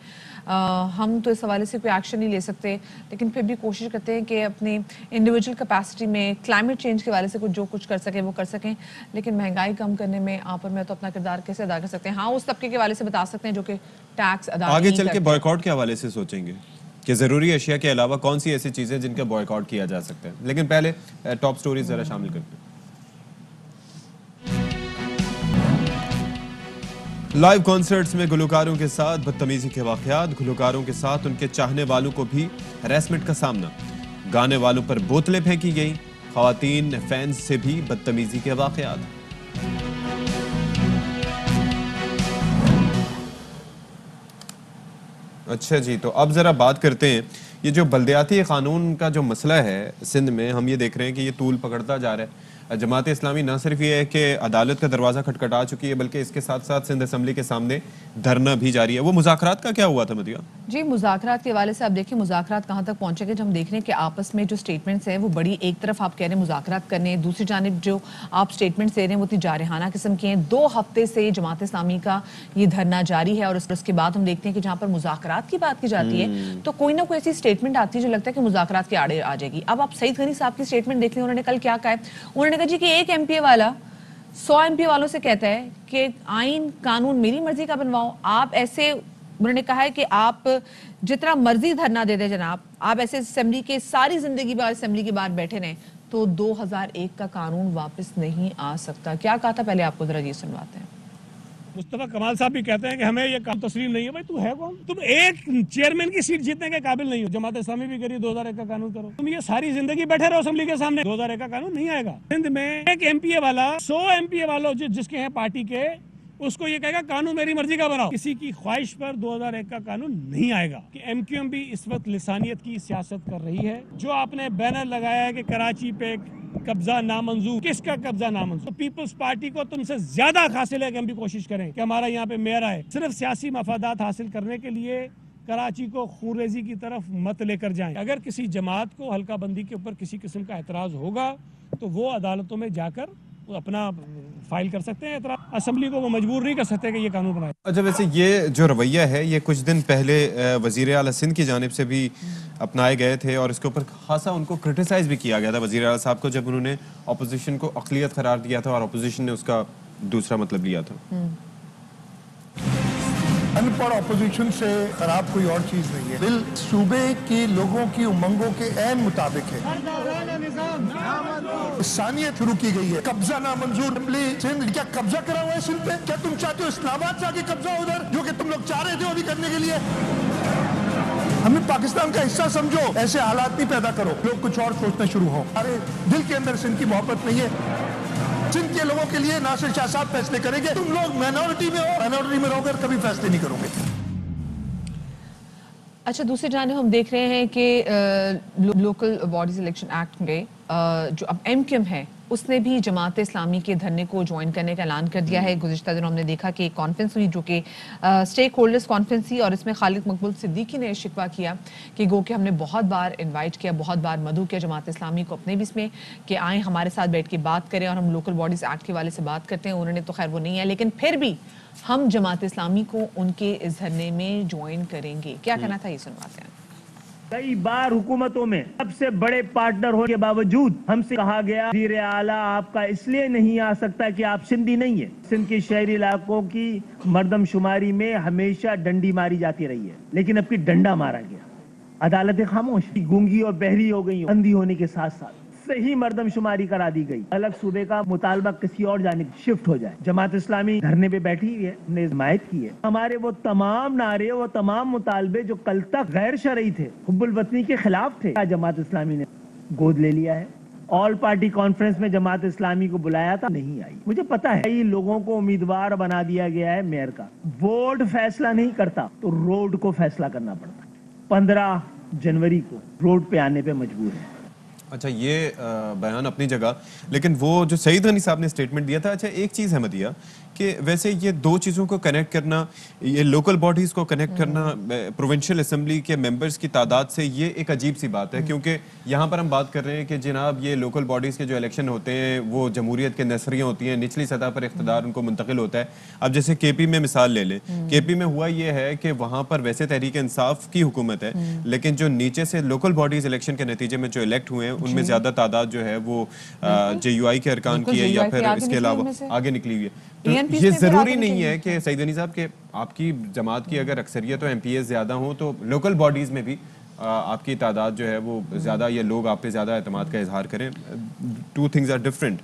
ہم تو اس حوالے سے کوئی ایکشن نہیں لے سکتے، لیکن پھر بھی کوشش کرتے ہیں کہ اپنی انڈیویجول کیپیسٹی میں کلائمیٹ چینج کے حوالے سے جو کچھ کر سکیں وہ کر سکیں، لیکن مہنگائی کم کرنے میں آپ اور میں تو اپنا کردار کیسے ادا کر سکتے ہیں؟ ہاں اس طبقے کے حوالے سے بتا سکتے ہیں جو کہ ٹیکس ادا آگے چل کے بوائیکاٹ کے حوالے سے سوچیں گے کہ ضروری اشیاء کے علاوہ کون سی ایسی چیزیں جن کا بوائیکاٹ کیا جا سکتا ہے، لیکن پہلے ٹاپ سٹوریز ذرا شامل کرتے ہیں۔ لائیو کانسرٹس میں گلوکاروں کے ساتھ بدتمیزی کے واقعات، گلوکاروں کے ساتھ ان کے چاہنے والوں کو بھی ہراسمنٹ کا سامنا، گانے والوں پر بوتلیں پھینکی گئیں، خواتین فینز سے بھی بدتمیزی کے واقعات۔ اچھا جی، تو اب ذرا بات کرتے ہیں یہ جو بلدیاتی قانون کا جو مسئلہ ہے سندھ میں، ہم یہ دیکھ رہے ہیں کہ یہ طول پکڑتا جا رہا ہے. جماعت اسلامی نہ صرف یہ ہے کہ عدالت کا دروازہ کھٹکھٹا چکی ہے بلکہ اس کے ساتھ ساتھ سندھ اسمبلی کے سامنے دھرنا بھی جاری ہے. وہ مذاکرات کا کیا ہوا تھا مدیہ؟ جی مذاکرات کے حوالے سے آپ دیکھیں مذاکرات کہاں تک پہنچے گے. جب ہم دیکھ رہے ہیں کہ آپس میں جو سٹیٹمنٹس ہیں وہ بڑی، ایک طرف آپ کہہ رہے ہیں مذاکرات کرنے، دوسری جانب جو آپ سٹیٹمنٹس دے رہے ہیں وہ اتنی جارحانہ قسم کے ہیں. 2 ہفتے سے جماعت اسلامی کا یہ دھرنا جاری ہے اور اس کے بعد ہم دیکھتے ہیں کہ جہاں پر مذاکرات کی بات کی جاتی ہے تو کوئی نہ کوئی ایسی سٹیٹمنٹ آتی ہے جو لگتا ہے کہ مذاکرات کے آڑے آ جائے گی. اب آپ سعید غنی صاحب کی سٹیٹمنٹ دیکھ لیں، انہوں نے کل کیا کہا ہے. انہوں نے کہا جی کہ ایک ایم پی اے والا 100 ایم پی اے والوں سے کہتا ہے کہ آئین قانون میری مرضی کا بنواؤ. آپ ایسے، انہوں نے کہا ہے کہ آپ جتنا مرضی دھرنا دے دیں جناب، آپ ایسے اسمبلی کے ساری زندگی بعد اسمبلی کے بعد بیٹھے رہیں تو 2001 کا قانون واپس نہیں آ سکتا. کیا کہا تھا پہلے آپ کو ذرا یہ سنواتے ہیں. مصطفیٰ کمال صاحب بھی کہتے ہیں کہ ہمیں یہ کام تسلیم نہیں ہے. بھائی تو ہے کون؟ تم ایک چیئرمین کی سیٹ جیتنے کے قابل نہیں ہو. جماعت اسلامی بھی کری 2001 کا قانون کرو. تم یہ ساری زندگی بیٹھے رہو اسمبلی کے سامنے. 2001 کا قانون نہیں آئے گا. سندھ میں ایک ایم پی اے والا 100 ایم پی اے والوں جس کے ہیں پارٹی کے، اس کو یہ کہے گا قانون میری مرضی کا بناؤ. کسی کی خواہش پر 2001 کا قانون نہیں آئے گا. کہ ایم کیو ایم بھی اس وقت لسانیت کی سیاست کر رہی ہے. جو آپ نے بینر لگایا ہے کہ کراچی پہ قبضہ نامنظور، کس کا قبضہ نامنظور؟ پیپلز پارٹی کو تم سے زیادہ حاصل ہے کہ ہم بھی کوشش کریں کہ ہمارا یہاں پہ میئر آئے. صرف سیاسی مفادات حاصل کرنے کے لیے کراچی کو خون ریزی کی طرف مت لے کر جائیں. اگر کسی جماعت کو حلقہ بندی کے اوپر کسی قسم کا اعتراض ہوگا تو وہ عدالتوں میں جا کر اپنا فائل کر سکتے ہیں اعتراض. اسمبلی کو وہ مجبور نہیں کر سکتے کہ یہ قانون بنائے. اچھا، ویسے یہ جو رویہ ہے یہ کچھ دن پہلے وزیر اعلیٰ سندھ کی جانب سے بھی اپنائے گئے تھے اور اس کے اوپر خاصا ان کو کرٹیسائز بھی کیا گیا تھا وزیر اعلیٰ صاحب کو، جب انہوں نے اپوزیشن کو اقلیت قرار دیا تھا اور اپوزیشن نے اس کا دوسرا مطلب لیا تھا. ان پڑھ اپوزیشن سے خراب کوئی اور چیز نہیں ہے. بل صوبے کے لوگوں کی امنگوں کے عین مطابق ہے. ثانیت شروع کی گئی ہے. قبضہ نامنظور اسمبلی سندھ، کیا قبضہ کرا ہوا ہے سندھ پہ؟ کیا تم چاہتے ہو اسلام آباد سے آگے قبضہ ادھر، جو کہ تم لوگ چاہ رہے تھے وہ بھی کرنے کے لیے؟ ہمیں پاکستان کا حصہ سمجھو، ایسے حالات نہیں پیدا کرو لوگ کچھ اور سوچنا شروع ہو. ہمارے دل کے اندر سندھ کی محبت نہیں ہے. سندھ کے لوگوں کے لیے ناصر شاہ صاحب فیصلے کریں گے. تم لوگ مائنورٹی میں ہو، مائنورٹی میں رہو کر کبھی فیصلے نہیں کرو گے. اچھا، دوسری جانب ہم دیکھ رہے ہیں کہ لوکل باڈیز الیکشن ایکٹ میں جو اب ایم کیو ایم ہے اس نے بھی جماعت اسلامی کے دھرنے کو جوائن کرنے کا اعلان کر دیا ہے. گزشتہ دنوں ہم نے دیکھا کہ ایک کانفرنس ہوئی جو کہ اسٹیک ہولڈرز کانفرنس تھی اور اس میں خالد مقبول صدیقی نے شکوہ کیا کہ گو کہ ہم نے بہت بار انوائٹ کیا، بہت بار مدعو کیا جماعت اسلامی کو اپنے بھی اس میں کہ آئیں ہمارے ساتھ بیٹھ کے بات کریں اور ہم لوکل باڈیز ایکٹ کے حوالے سے بات کرتے ہیں. انہوں نے تو خیر وہ نہیں ہے، لیکن پھر بھی ہم جماعت اسلامی کو ان کے اس دھرنے میں جوائن کریں گے. کیا کہنا تھا یہ سنواتے ہیں. کئی بار حکومتوں میں سب سے بڑے پارٹنر ہونے کے باوجود ہم سے کہا گیا وزیر اعلیٰ آپ کا اس لیے نہیں آ سکتا کہ آپ سندھی نہیں ہیں. سندھ کے شہری علاقوں کی مردم شماری میں ہمیشہ ڈنڈی ماری جاتی رہی ہے، لیکن اب کی ڈنڈا مارا گیا. عدالتیں خاموش، گونگی اور بہری ہو گئی، اندھی ہونے کے ساتھ ساتھ صحیح مردم شماری کرا دی گئی. الگ صوبے کا مطالبہ کسی اور جانب شفٹ ہو جائے. جماعت اسلامی دھرنے پہ بیٹھی ہوئی ہے، ہم نے حمایت کی ہے. ہمارے وہ تمام نعرے، وہ تمام مطالبے جو کل تک غیر شرعی تھے، حب الوطنی کے خلاف تھے، جماعت اسلامی نے گود لے لیا ہے. آل پارٹی کانفرنس میں جماعت اسلامی کو بلایا تھا، نہیں آئی. مجھے پتا ہے کئی لوگوں کو امیدوار بنا دیا گیا ہے میئر کا. ووٹ فیصلہ نہیں کرتا تو روڈ کو فیصلہ کرنا پڑتا. 15 جنوری کو روڈ پہ آنے پہ مجبور ہے. اچھا، یہ بیان اپنی جگہ، لیکن وہ جو سعید غنی صاحب نے اسٹیٹمنٹ دیا تھا، اچھا ایک چیز ہے مدیہ کہ ویسے یہ دو چیزوں کو کنیکٹ کرنا، یہ لوکل باڈیز کو کنیکٹ کرنا پروونشل اسمبلی کے ممبرز کی تعداد سے، یہ ایک عجیب سی بات ہے. کیونکہ یہاں پر ہم بات کر رہے ہیں کہ جناب یہ لوکل باڈیز کے جو الیکشن ہوتے ہیں وہ جمہوریت کے نثریاں ہوتی ہیں، نچلی سطح پر اقتدار ان کو منتقل ہوتا ہے. اب جیسے کے پی میں مثال لے لیں، کے پی میں ہوا یہ ہے کہ وہاں پر ویسے تحریک انصاف کی حکومت ہے، لیکن جو نیچے سے لوکل باڈیز الیکشن کے نتیجے میں جو الیکٹ ہوئے ہیں ان میں زیادہ تعداد جو ہے وہ جے یو آئی کے ارکان کی ہے یا پھر اس کے علاوہ آگے نکلی ہوئی ہے. تو یہ ضروری نہیں ہے کہ سعید غنی صاحب کہ آپ کی جماعت کی اگر اکثریت و ایم پی ایز زیادہ ہوں تو لوکل باڈیز میں بھی آپ کی تعداد جو ہے وہ زیادہ، یا لوگ آپ پہ زیادہ اعتماد کا اظہار کریں. Two things are different.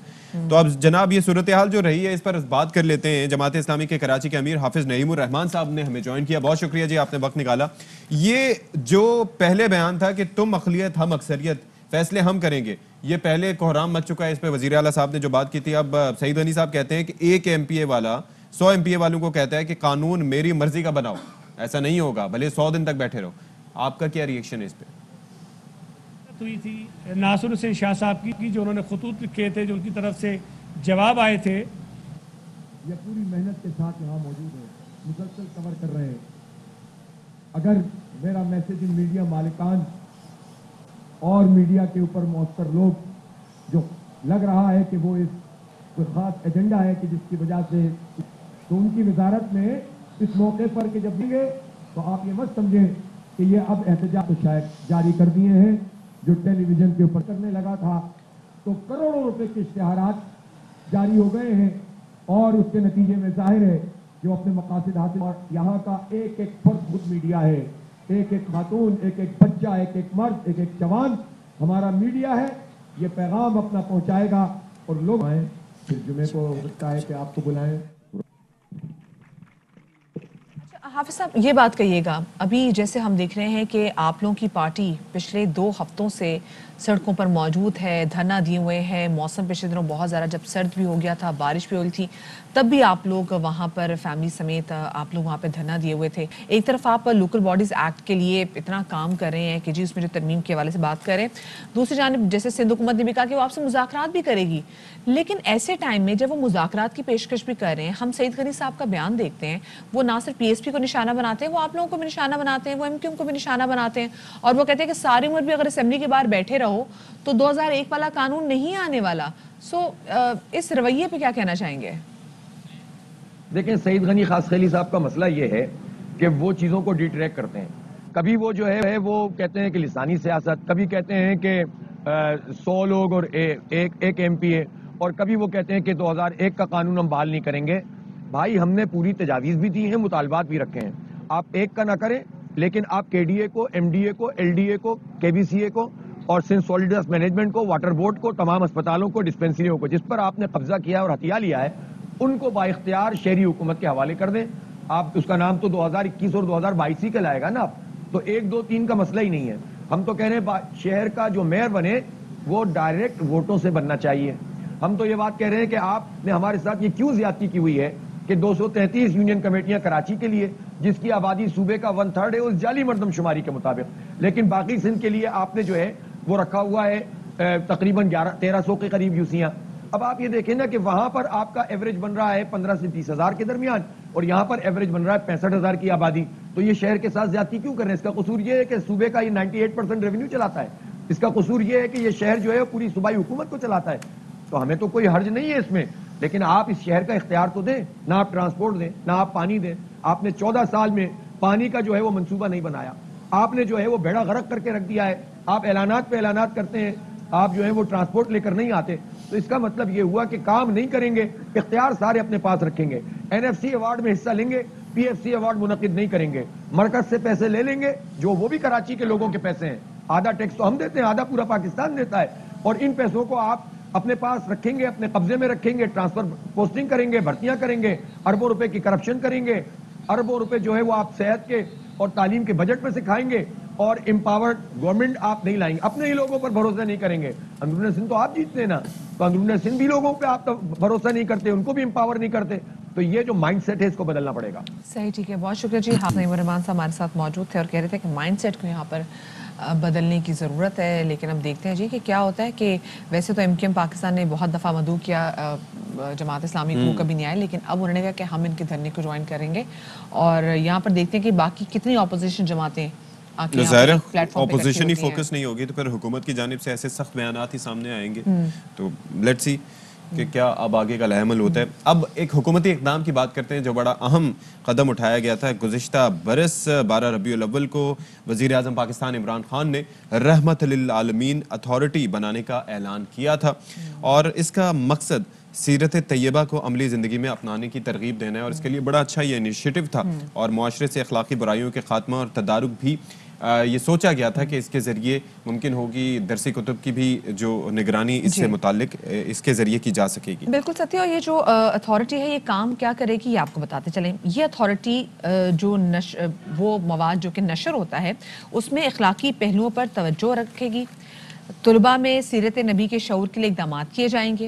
تو اب جناب یہ صورتحال جو رہی ہے اس پر بات کر لیتے ہیں. جماعت اسلامی کے کراچی کے امیر حافظ نعیم الرحمان صاحب نے ہمیں جوائن کیا. بہت شکریہ جی، آپ نے وقت نکالا. یہ جو پہلے بیان تھا کہ تم اقلیت ہم اکثریت، فیصلے ہم کریں گے، یہ پہلے کوہرام مچ چکا ہے. اس پہ وزیر اعلیٰ صاحب نے جو بات کی تھی، اب سعید غنی صاحب کہتے ہیں کہ ایک ایم پی اے والا 100 ایم پی اے والوں کو کہتا ہے کہ قانون میری مرضی کا بناؤ. ایسا نہیں ہوگا، بھلے 100 دن تک بیٹھے رہو. آپ کا کیا ریئیکشن ہے اس پہ؟ ہوئی تھی ناصر حسین شاہ صاحب کی جو انہوں نے خطوط لکھے تھے، جو ان کی طرف سے جواب آئے تھے. یہ پوری محنت کے ساتھ یہاں موجود ہے، مسلسل کور کر رہے ہیں. اگر میرا میسج ان میڈیا مالکان اور میڈیا کے اوپر مؤثر لوگ جو لگ رہا ہے کہ وہ کوئی خاص ایجنڈا ہے کہ جس کی وجہ سے، تو ان کی وزارت میں اس موقع پر کہ جب گے تو آپ یہ مت سمجھیں کہ یہ اب احتجاج تو شاید جاری کر دیے ہیں جو ٹیلی ویژن کے اوپر کرنے لگا تھا. تو کروڑوں روپے کے اشتہارات جاری ہو گئے ہیں اور اس کے نتیجے میں ظاہر ہے جو اپنے مقاصد حاصل. اور یہاں کا ایک ایک فرد خود میڈیا ہے، ایک ایک خاتون، ایک ایک بچہ، ایک ایک مرد، ایک ایک جوان ہمارا میڈیا ہے. یہ پیغام اپنا پہنچائے گا اور لوگ آئیں. پھر جمعے کو ہو سکتا ہے کہ آپ کو بلائیں. حافظ صاحب یہ بات کہیے گا، ابھی جیسے ہم دیکھ رہے ہیں کہ آپ لوگوں کی پارٹی پچھلے 2 ہفتوں سے سڑکوں پر موجود ہے، دھرنا دیے ہوئے ہیں. موسم پچھلے دنوں بہت زیادہ جب سرد بھی ہو گیا تھا، بارش بھی ہوئی تھی، تب بھی آپ لوگ وہاں پر فیملی سمیت آپ لوگ وہاں پہ دھرنا دیے ہوئے تھے. ایک طرف آپ لوکل باڈیز ایکٹ کے لیے اتنا کام کر رہے ہیں کہ جی اس میں جو ترمیم کے حوالے سے بات کریں، دوسری جانب جیسے سندھ حکومت نے بھی کہا کہ وہ آپ سے مذاکرات بھی کرے گی. لیکن ایسے ٹائم میں جب وہ مذاکرات کی پیشکش بھی کر رہے ہیں، ہم سعید غنی صاحب کا بیان دیکھتے ہیں، وہ نہ صرف پی ایس پی کو نشانہ بناتے ہیں، وہ آپ لوگوں کو بھی نشانہ بناتے ہیں، وہ ایم کیو ایم کو بھی نشانہ بناتے ہیں، اور وہ کہتے ہیں کہ ساری عمر بھی اگر اسمبلی کے باہر بیٹھے رہو تو 2001 والا قانون نہیں آنے والا. اس رویے پہ کیا کہنا چاہیں گے؟ دیکھیں سعید غنی خاص خیلی صاحب کا مسئلہ یہ ہے کہ وہ چیزوں کو ڈیٹریکٹ کرتے ہیں. کبھی وہ جو ہے وہ کہتے ہیں کہ لسانی سیاست، کبھی کہتے ہیں کہ 100 لوگ اور ایک ایم پی ہے، اور کبھی وہ کہتے ہیں کہ 2001 کا قانون ہم بحال نہیں کریں گے. بھائی ہم نے پوری تجاویز بھی دی ہیں، مطالبات بھی رکھے ہیں. آپ ایک کا نہ کریں، لیکن آپ کے ڈی اے کو، ایم ڈی اے کو، ایل ڈی اے کو، کے بی سی اے کو اور سندھ سالڈ ویسٹ مینجمنٹ کو، واٹر بورڈ کو، تمام اسپتالوں کو، ڈسپینسریوں کو جس پر آپ نے قبضہ کیا اور ہتھیا لیا ہے، ان کو با اختیار شہری حکومت کے حوالے کر دیں. آپ اس کا نام تو 2021 اور 2022 ہی کا لائے گا نا. آپ تو 1 2 3 کا مسئلہ ہی نہیں ہے. ہم تو کہہ رہے ہیں شہر کا جو میئر بنے وہ ڈائریکٹ ووٹوں سے بننا چاہیے. ہم تو یہ بات کہہ رہے ہیں کہ آپ نے ہمارے ساتھ یہ کیوں زیادتی کی ہوئی ہے کہ 233 یونین کمیٹیاں کراچی کے لیے، جس کی آبادی صوبے کا 1/3 ہے، اس جعلی مردم شماری کے مطابق، لیکن باقی سندھ کے لیے آپ نے جو ہے وہ رکھا ہوا ہے تقریباً 1300 کے قریب یوسیاں. اب آپ یہ دیکھیں نا کہ وہاں پر آپ کا ایوریج بن رہا ہے 15 سے 20 ہزار کے درمیان، اور یہاں پر ایوریج بن رہا ہے 65 ہزار کی آبادی. تو یہ شہر کے ساتھ زیادتی کیوں کر رہے ہیں؟ اس کا قصور یہ ہے کہ صوبے کا یہ 98% ریونیو چلاتا ہے. اس کا قصور یہ ہے کہ یہ شہر جو ہے پوری صوبائی حکومت کو چلاتا ہے. تو ہمیں تو کوئی حرج نہیں ہے اس میں، لیکن آپ اس شہر کا اختیار تو دیں. نہ آپ ٹرانسپورٹ دیں، نہ آپ پانی دیں. آپ نے 14 سال میں پانی کا جو ہے وہ منصوبہ نہیں بنایا. آپ نے جو ہے وہ بیڑا غرق کر کے رکھ دیا ہے. آپ اعلانات پہ اعلانات کرتے ہیں، آپ جو ہے وہ ٹرانسپورٹ لے کر نہیں آتے. تو اس کا مطلب یہ ہوا کہ کام نہیں کریں گے، اختیار سارے اپنے پاس رکھیں گے. NFC ایوارڈ میں حصہ لیں گے، PFC ایوارڈ منعقد نہیں کریں گے. مرکز سے پیسے لے لیں گے جو وہ بھی کراچی کے لوگوں کے پیسے ہیں. آدھا ٹیکس تو ہم دیتے ہیں، آدھا پورا پاکستان دیتا ہے. اور ان پیسوں کو آپ اپنے پاس رکھیں گے، اپنے قبضے میں رکھیں گے، ٹرانسفر پوسٹنگ کریں گے، بھرتیاں کریں گے، اربوں روپے کی کرپشن کریں گے، اربوں روپے جو ہے وہ آپ صحت کے اور تعلیم کے بجٹ میں سے کھائیں گے، اور امپاورڈ گورنمنٹ آپ نہیں لائیں گے. اپنے ہی لوگوں پر بھروسہ نہیں کریں گے. اندرون سندھ تو آپ جیتتے ہیں نا، تو اندرون سندھ بھی لوگوں پہ آپ بھروسہ نہیں کرتے، ان کو بھی امپاور نہیں کرتے. تو یہ جو مائنڈ سیٹ ہے اس کو بدلنا پڑے گا. صحیح، ٹھیک ہے، بہت شکریہ جی. حافظ نعیم الرحمان صاحب ہمارے ساتھ موجود تھے اور کہہ رہے تھے کہ مائنڈ سیٹ کو یہاں پر بدلنے کی ضرورت ہے. لیکن اب دیکھتے ہیں جی کہ کیا ہوتا ہے. کہ ویسے تو ایم کیو ایم پاکستان نے بہت دفعہ مدعو کیا جماعت اسلامی کو، کبھی نہیں آئے، لیکن اب انہوں نے کہا کہ ہم ان کے دھرنے کو جوائن کریں گے. اور یہاں پر دیکھتے ہیں کہ باقی کتنی اپوزیشن جماعتیں ظاہر ہے اپوزیشن ہی فوکس نہیں ہوگی تو پھر حکومت کی جانب سے ایسے سخت بیانات ہی سامنے آئیں گے. تو لیٹس سی کہ کیا اب آگے کا عمل ہوتا ہے. اب ایک حکومتی اقدام کی بات کرتے ہیں جو بڑا اہم قدم اٹھایا گیا تھا. گزشتہ برس 12 ربیع الاول کو وزیر اعظم پاکستان عمران خان نے رحمت للعالمین اتھارٹی بنانے کا اعلان کیا تھا، اور اس کا مقصد سیرت طیبہ کو عملی زندگی میں اپنانے کی ترغیب دینا ہے. اور اس کے لیے بڑا اچھا یہ انیشیٹو تھا، اور معاشرے سے اخلاقی برائیوں کے خاتمہ اور تدارک بھی یہ سوچا گیا تھا کہ اس کے ذریعے ممکن ہوگی درسی کتب کی بھی جو نگرانی اس سے متعلق اس کے ذریعے کی جا سکے گی. بالکل ستیہ. اور یہ جو اتھارٹی ہے یہ کام کیا کرے گی یہ آپ کو بتاتے چلیں. یہ اتھارٹی جو وہ مواد جو کہ نشر ہوتا ہے اس میں اخلاقی پہلوؤں پر توجہ رکھے گی. طلباء میں سیرت نبی کے شعور کے لیے اقدامات کیے جائیں گے.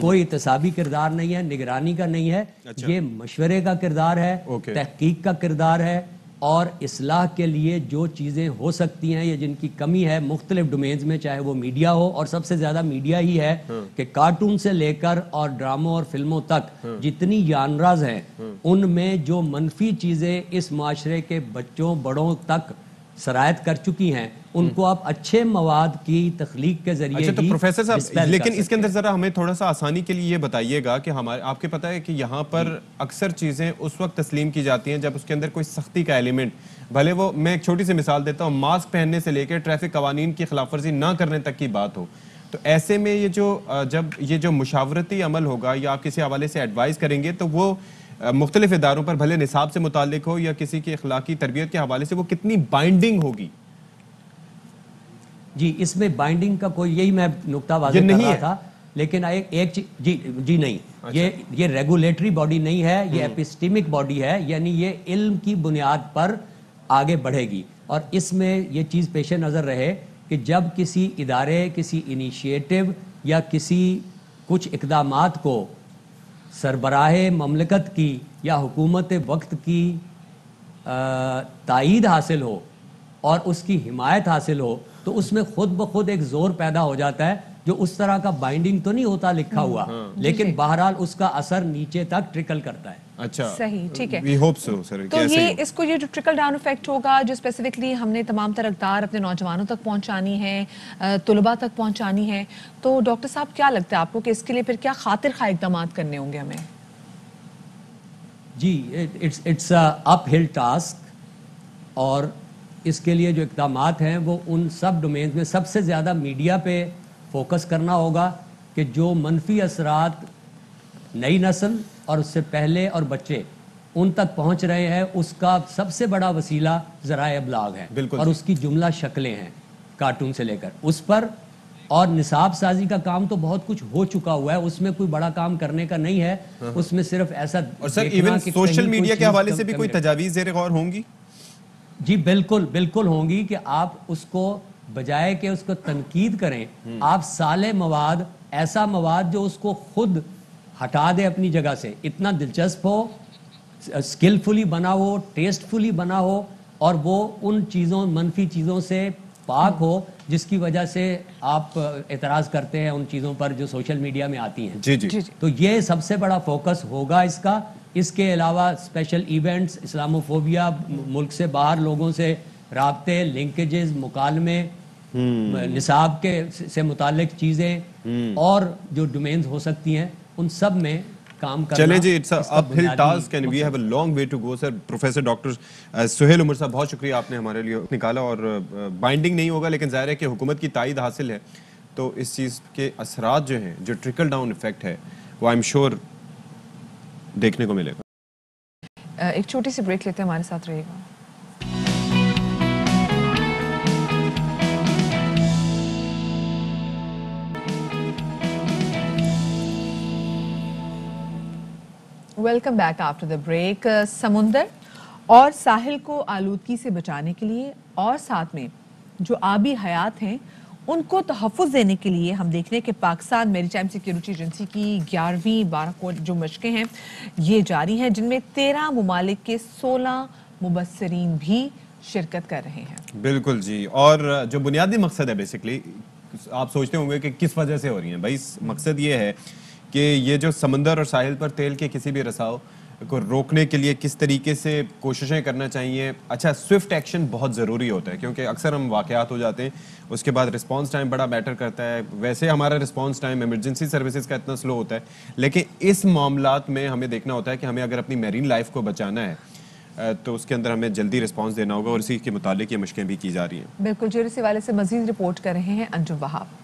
کوئی احتسابی کردار نہیں ہے, نگرانی کا نہیں ہے, یہ مشورے کا کردار ہے, تحقیق کا کردار ہے, اور اصلاح کے لیے جو چیزیں ہو سکتی ہیں یا جن کی کمی ہے مختلف ڈومینز میں, چاہے وہ میڈیا ہو, اور سب سے زیادہ میڈیا ہی ہے کہ کارٹون سے لے کر اور ڈراموں اور فلموں تک جتنی جانراز ہیں ان میں جو منفی چیزیں اس معاشرے کے بچوں بڑوں تک سرایت کر چکی ہیں ان کو آپ اچھے مواد کی تخلیق کے ذریعے تو پروفیسر صاحب, لیکن اس کے اندر ذرا ہمیں تھوڑا سا آسانی کے لیے یہ بتائیے گا کہ ہمارے آپ کے پتہ ہے کہ یہاں پر اکثر چیزیں اس وقت تسلیم کی جاتی ہیں جب اس کے اندر کوئی سختی کا ایلیمنٹ, بھلے وہ, میں ایک چھوٹی سی مثال دیتا ہوں, ماسک پہننے سے لے کے ٹریفک قوانین کی خلاف ورزی نہ کرنے تک کی بات ہو, تو ایسے میں جب یہ جو مشاورتی عمل ہوگا یا آپ کسی حوالے سے ایڈوائز کریں گے تو وہ مختلف اداروں پر بھلے نصاب سے متعلق ہو یا کسی کی اخلاقی تربیت کے حوالے سے, وہ کتنی بائنڈنگ ہوگی؟ جی اس میں بائنڈنگ کا کوئی, یہی میں نقطہ واضح کر رہا تھا, لیکن ایک جی نہیں, یہ ریگولیٹری باڈی نہیں ہے, یہ ایپسٹیمک باڈی ہے, یعنی یہ علم کی بنیاد پر آگے بڑھے گی. اور اس میں یہ چیز پیش نظر رہے کہ جب کسی ادارے, کسی انیشیٹو یا کسی کچھ اقدامات کو سربراہ مملکت کی یا حکومت وقت کی تائید حاصل ہو اور اس کی حمایت حاصل ہو تو اس میں خود بخود ایک زور پیدا ہو جاتا ہے, جو اس طرح کا بائنڈنگ تو نہیں ہوتا لکھا ہوا, لیکن بہرحال اس کا اثر نیچے تک ٹرکل کرتا ہے. اچھا صحیح, ٹھیک ہے. وی ہوپ سو سر. تو یہ جو ٹرکل ڈاؤن افیکٹ ہوگا جو اسپیسیفکلی ہم نے تمام تر اقدار اپنے نوجوانوں تک پہنچانی ہے, طلباء تک پہنچانی ہے, تو ڈاکٹر صاحب کیا لگتا ہے آپ کو کہ اس کے لیے پھر کیا خاطر خواہ اقدامات کرنے ہوں گے ہمیں؟ جی اٹس اپ ہل ٹاسک, اور اس کے لیے جو اقدامات ہیں وہ ان سب ڈومینز میں سب سے زیادہ میڈیا پہ فوکس کرنا ہوگا کہ جو منفی اثرات نئی نسل اور اس سے پہلے اور بچے ان تک پہنچ رہے ہیں اس کا سب سے بڑا وسیلہ ذرائع ابلاغ ہے, اور اس کی جملہ شکلیں ہیں کارٹون سے لے کر اس پر, اور نصاب سازی کا کام تو بہت کچھ ہو چکا ہوا ہے, اس میں کوئی بڑا کام کرنے کا نہیں ہے, اس میں صرف ایسا. اور سر ایون سوشل میڈیا کے حوالے سے بھی کوئی تجاویز زیر غور ہوں گی؟ جی بالکل ہوں گی, کہ آپ اس کو بجائے کہ اس کو تنقید کریں, آپ صالح مواد, ایسا مواد جو اس کو خود ہٹا دے اپنی جگہ سے, اتنا دلچسپ ہو, اسکلفلی بنا ہو, ٹیسٹفلی بنا ہو, اور وہ ان چیزوں منفی چیزوں سے پاک ہو جس کی وجہ سے آپ اعتراض کرتے ہیں ان چیزوں پر جو سوشل میڈیا میں آتی ہیں. جی جی. تو یہ سب سے بڑا فوکس ہوگا اس کا. اس کے علاوہ اسپیشل ایونٹس, اسلاموفوبیا, ملک سے باہر لوگوں سے رابطے, لنکیجز, مکالمے, نصاب کے سے متعلق چیزیں, اور جو ڈومینز ہو سکتی ہیں ان سب میں کام کرنا. چلیں جی, it's uphill task and we have a long way to go. Sir professor doctor Sohail Umar sahab, بہت شکریہ, آپ نے ہمارے لیے نکالا. اور بائنڈنگ نہیں ہوگا, لیکن ظاہر ہے کہ حکومت کی تائید حاصل ہے, تو اس چیز کے اثرات جو ہیں, جو ٹرکل ڈاؤن ایفیکٹ ہے, وہ آئی ایم شیور دیکھنے کو ملے گا. ایک چھوٹی سی بریک لیتے ہیں, ہمارے ساتھ رہے گا. Welcome back after the break. سمندر اور ساحل کو آلودگی سے بچانے کے لیے اور ساتھ میں جو آبی حیات ہیں ان کو تحفظ دینے کے لیے ہم دیکھ رہے ہیں کہ پاکستان میری ٹائم سیکیورٹی ایجنسی کی 11ویں 12 کو جو مشقیں ہیں یہ جاری ہیں, جن میں 13 ممالک کے 16 مبصرین بھی شرکت کر رہے ہیں. بالکل جی. اور جو بنیادی مقصد ہے بیسکلی, آپ سوچتے ہوں گے کہ کس وجہ سے ہو رہی ہیں. بھائی مقصد یہ ہے کہ یہ جو سمندر اور ساحل پر تیل کے کسی بھی رساؤ کو روکنے کے لیے کس طریقے سے کوششیں کرنا چاہیے. اچھا, سوئفٹ ایکشن بہت ضروری ہوتا ہے, کیونکہ اکثر ہم واقعات ہو جاتے ہیں, اس کے بعد رسپانس ٹائم بڑا میٹر کرتا ہے. ویسے ہمارا رسپانس ٹائم ایمرجنسی سروسز کا اتنا سلو ہوتا ہے, لیکن اس معاملات میں ہمیں دیکھنا ہوتا ہے کہ ہمیں اگر اپنی میرین لائف کو بچانا ہے تو اس کے اندر ہمیں جلدی رسپانس دینا ہوگا, اور اسی کے متعلق یہ مشقیں بھی کی جا رہی ہیں. بالکل جی, اسی والے سے مزید رپورٹ کر رہے ہیں انجم وہاب.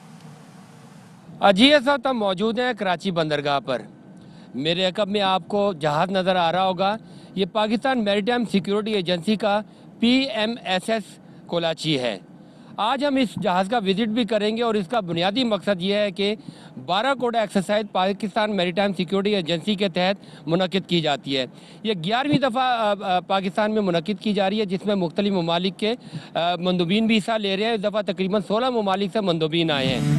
جی اس وقت ہم موجود ہیں کراچی بندرگاہ پر. میرے عقب میں آپ کو جہاز نظر آ رہا ہوگا, یہ پاکستان میری ٹائم سیکیورٹی ایجنسی کا PMSS کولاچی ہے. آج ہم اس جہاز کا وزٹ بھی کریں گے, اور اس کا بنیادی مقصد یہ ہے کہ 12 کوڈ ایکسرسائز پاکستان میری ٹائم سیکیورٹی ایجنسی کے تحت منعقد کی جاتی ہے. یہ 11ویں دفعہ پاکستان میں منعقد کی جا رہی ہے, جس میں مختلف ممالک کے مندوبین بھی حصہ لے رہے ہیں. اس دفعہ تقریباً 16 ممالک سے مندوبین آئے ہیں.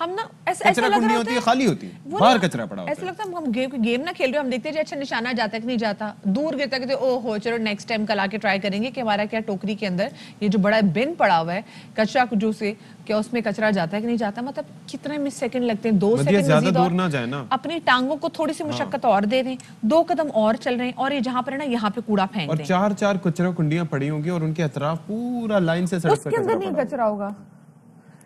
ہم نا ایسا کچرا کنڈی ہوتی ہے خالی ہوتی ہے, باہر کچرا پڑا ہوتا ہے. ایسا لگتا ہے ہم گیم نہ کھیل رہے, ہم دیکھتے ہیں اچھا نشانہ جاتا ہے کہ نہیں جاتا, دور گرتا ہے کہ او ہو چلو نیکسٹ ٹائم کل آ کے ٹرائی کریں گے کہ ہمارا کیا ٹوکری کے اندر یہ جو بڑا بن پڑا ہوا ہے کچرا جو سے کیا اس میں کچرا جاتا ہے کہ نہیں جاتا. مطلب کتنے سیکنڈ لگتے ہیں, 2 سیکنڈ مزید اور اپنی ٹانگوں کو تھوڑی سی مشقت اور دے دیں, 2 قدم اور چل رہے ہیں اور یہ جہاں پر ہے نا یہاں پہ کوڑا پھینک دیں. اور 4 کچرا کنڈیاں پڑی ہوں گی اور ان کے اطراف پورا لائن سے سڑک پہ کچرا ہوگا.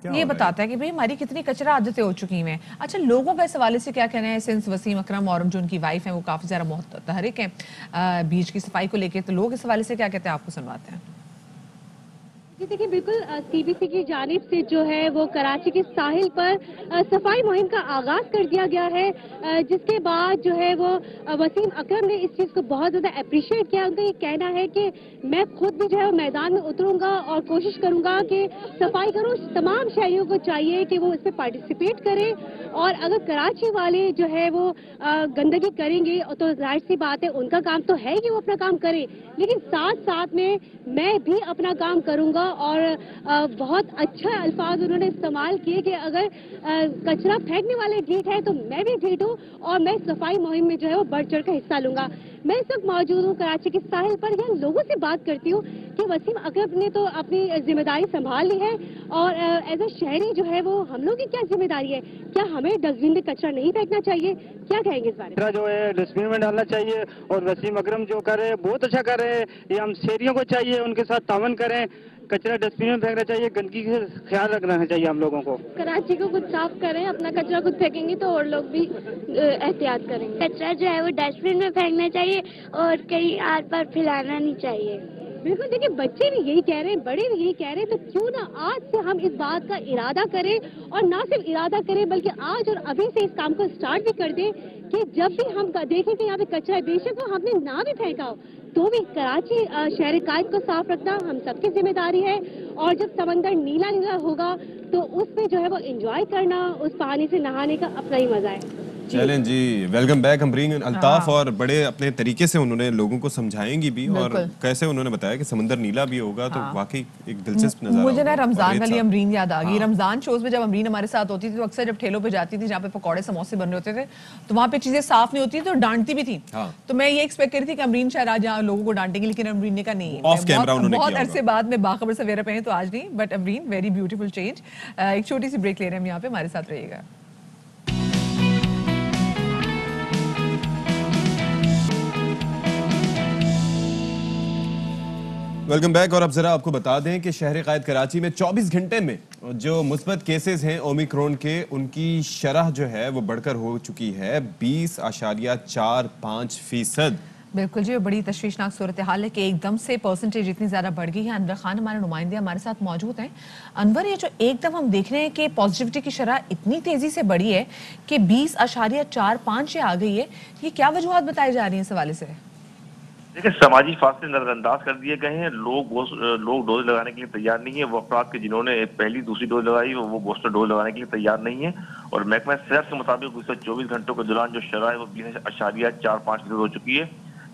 یہ بتاتا ہے کہ بھئی ہماری کتنی کچرا عادتیں ہو چکی ہیں. اچھا لوگوں کا اس حوالے سے کیا کہنا ہے, سنس وسیم اکرم اور جو ان کی وائف ہیں وہ کافی زیادہ متحرک ہیں بیچ کی صفائی کو لے کے, تو لوگ اس حوالے سے کیا کہتے ہیں آپ کو سنواتے ہیں. جی دیکھیں بالکل سی بی سی کی جانب سے جو ہے وہ کراچی کے ساحل پر صفائی مہم کا آغاز کر دیا گیا ہے, جس کے بعد جو ہے وہ وسیم اکرم نے اس چیز کو بہت زیادہ اپریشیٹ کیا. ان کا یہ کہنا ہے کہ میں خود بھی جو ہے میدان میں اتروں گا اور کوشش کروں گا کہ صفائی کروں. تمام شہریوں کو چاہیے کہ وہ اس پہ پارٹیسپیٹ کریں, اور اگر کراچی والے جو ہے وہ گندگی کریں گے تو ظاہر سی بات ہے ان کا کام تو ہے کہ وہ اپنا کام کریں, لیکن ساتھ ساتھ میں بھی اپنا کام کروں گا. اور بہت اچھا الفاظ انہوں نے استعمال کیے کہ اگر کچرا پھینکنے والے ڈھیٹ ہے تو میں بھی ڈھیٹ ہوں اور میں صفائی مہم میں جو ہے وہ بڑھ چڑھ کر حصہ لوں گا. میں اس وقت موجود ہوں کراچی کے ساحل پر, یہاں لوگوں سے بات کرتی ہوں کہ وسیم اکرم نے تو اپنی ذمہ داری سنبھال لی ہے, اور ایز اے شہری جو ہے وہ ہم لوگوں کی کیا ذمہ داری ہے, کیا ہمیں ڈسٹ بن میں کچرا نہیں پھینکنا چاہیے, کیا کہیں گے اس بارے میں؟ جو ہے ڈسٹ بن میں ڈالنا چاہیے, اور وسیم اکرم جو کر رہے ہیں بہت اچھا کر رہے ہیں. یہ ہم شہریوں کو چاہیے ان کے ساتھ تعاون کریں, کچرا ڈسٹ بن میں پھینکنا چاہیے, گندگی کا خیال رکھنا چاہیے ہم لوگوں کو. کراچی کو خود صاف کریں, اپنا کچرا خود پھینکیں گے تو اور لوگ بھی احتیاط کریں گے. کچرا جو ہے وہ ڈسٹ بن میں پھینکنا چاہیے اور کہیں آر پار پھیلانا نہیں چاہیے. بالکل دیکھیں بچے بھی یہی کہہ رہے ہیں, بڑے بھی یہی کہہ رہے ہیں, تو کیوں نہ آج سے ہم اس بات کا ارادہ کریں, اور نہ صرف ارادہ کریں بلکہ آج اور ابھی سے اس کام کو سٹارٹ بھی کر دیں کہ جب بھی ہم دیکھیں کہ یہاں پہ کچرا ہے, بے شک وہ ہم نے نہ بھی پھینکا ہو تو بھی کراچی شہر قائد کو صاف رکھنا ہم سب کی ذمہ داری ہے. اور جب سمندر نیلا نیلا ہوگا تو اس میں جو ہے وہ انجوائے کرنا, اس پانی سے نہانے کا اپنا ہی مزہ ہے. چلیں جی, ویلکم بیک امرین الطاف, اور بڑے اپنے طریقے سے انہوں نے لوگوں کو سمجھائیں گی بھی, اور کیسے انہوں نے بتایا کہ سمندر نیلا بھی ہوگا, تو واقعی ایک دلچسپ نظارہ. مجھے نا رمضان والی امرین یاد آ گئی. رمضان شوز میں جب امرین ہمارے ساتھ ہوتی تھی تو اکثر جب ٹھیلوں پہ جاتی تھی جہاں پہ پکوڑے سموسے بن رہے ہوتے تھے تو وہاں پہ چیزیں صاف نہیں ہوتی تھی اور ڈانٹتی بھی تھی. تو میں یہ ایکسپیکٹ کر رہی تھی کہ امرین شاید آج یہاں لوگوں کو ڈانٹیں گی, لیکن امرین نے کہا نہیں, بہت عرصے بعد میں باخبر سویرے پہ ہیں تو آج نہیں, but Amreen very beautiful change. ایک چھوٹی سی بریک لے رہے ہیں ہم یہاں پہ, ہمارے ساتھ رہیے گا. Welcome back. اور اب ذرا آپ کو بتا دیں کہ شہر قائد کراچی میں 24 گھنٹے میں جو مثبت کیسز ہیں اومیکرون کے, ان کی شرح جو ہے وہ بڑھ کر ہو چکی ہے 20.45%. بالکل جی, بڑی تشویشناک صورتحال ہے کہ ایک دم سے پرسنٹیج اتنی زیادہ بڑھ گئی ہے. انور خان ہمارے نمائندے ہمارے ساتھ موجود ہیں. انور, یہ جو ایک دم ہم دیکھ رہے ہیں کہ پازیٹیوٹی کی شرح اتنی تیزی سے بڑھی ہے کہ 20.45 آ گئی ہے, یہ کیا وجوہات بتائی جا رہی ہیں اس حوالے سے؟ دیکھیں سماجی فاصلے نظر انداز کر دیے گئے ہیں, لوگ ڈوز لگانے کے لیے تیار نہیں ہیں. وہ افراد کے جنہوں نے پہلی دوسری ڈوز لگائی وہ بوسٹر ڈوز لگانے کے لیے تیار نہیں ہیں. اور محکمہ صحت کے مطابق گزشتہ 24 گھنٹوں کے دوران جو شرح ہے وہ 20.45% ہو چکی ہے,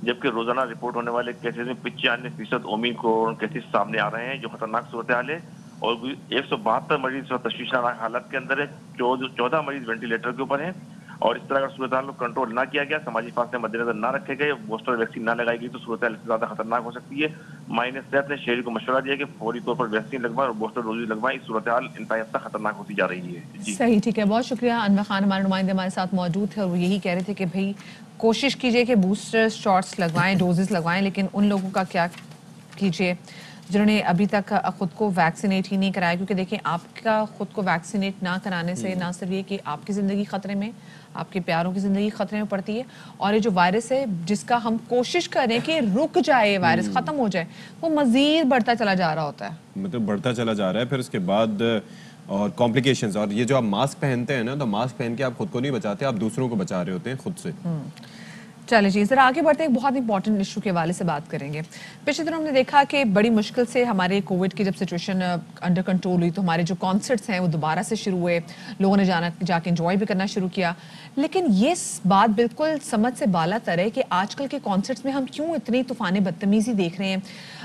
جبکہ روزانہ رپورٹ ہونے والے کیسز میں 95% اومیکرون کیسز سامنے آ رہے ہیں, جو خطرناک صورتحال ہے. اور 172 مریض تشویشناک حالت کے اندر ہے, 14 مریض وینٹیلیٹر کے اوپر ہیں. اور اس طرح اگر صورتحال کو کنٹرول نہ کیا گیا, سماجی فاصلے مد نظر نہ رکھے گئے, بوسٹر ویکسین نہ لگائی گئی تو صورتحال اس سے زیادہ خطرناک ہو سکتی ہے. ماہرین صحت نے شہری کو مشورہ دیا کہ فوری طور پر ویکسین لگوائیں اور بوسٹر ڈوز لگوائیں, اس صورتحال انتہائی حد تک خطرناک ہوتی جا رہی ہے. صحیح, ٹھیک ہے, بہت شکریہ. انور خان ہمارے نمائندے ہمارے ساتھ موجود تھے اور وہ یہی کہہ رہے تھے کہ بھائی کوشش کیجئے کہ بوسٹر شاٹس لگوائیں, ڈوزز لگوائیں, لیکن ان لوگوں کا کیا کیجئے جنہوں نے ابھی تک خود کو ویکسینیٹ ہی نہیں کرایا, کیونکہ دیکھیں آپ کا خود کو ویکسینیٹ نہ کرانے سے نہ صرف یہ کہ آپ کی زندگی خطرے میں, آپ کے پیاروں کی زندگی خطرے میں پڑتی ہے, اور یہ جو وائرس ہے جس کا ہم کوشش کریں کہ رک جائے, وائرس ختم ہو جائے, وہ مزید بڑھتا چلا جا رہا ہوتا ہے. مطلب بڑھتا چلا جا رہا ہے, پھر اس کے بعد اور کمپلیکیشنز. اور یہ جو آپ ماسک پہنتے ہیں نا, تو ماسک پہن کے آپ خود کو نہیں بچاتے, آپ دوسروں کو بچا رہے ہوتے ہیں خود سے. چلیں جی, ذرا آگے بڑھتے ہیں, ایک بہت امپورٹنٹ ایشو کے حوالے سے بات کریں گے. پچھلے دنوں ہم نے دیکھا کہ بڑی مشکل سے ہمارے کووڈ کی جب سچویشن انڈر کنٹرول ہوئی تو ہمارے جو کانسرٹس ہیں وہ دوبارہ سے شروع ہوئے, لوگوں نے جا کے انجوائے بھی کرنا شروع کیا. لیکن یہ بات بالکل سمجھ سے بالا تر ہے کہ آج کل کے کانسرٹس میں ہم کیوں اتنی طوفان بدتمیزی دیکھ رہے ہیں.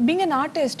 Being an artist,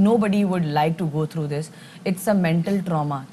nobody would like to go through this. It's a mental trauma,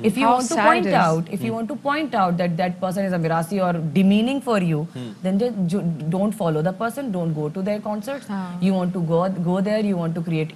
If you want to point out that that person is a mirasi or demeaning for you, then don't follow the person, don't go to their concerts. You want to go there, you want to create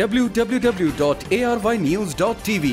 www.arynews.tv।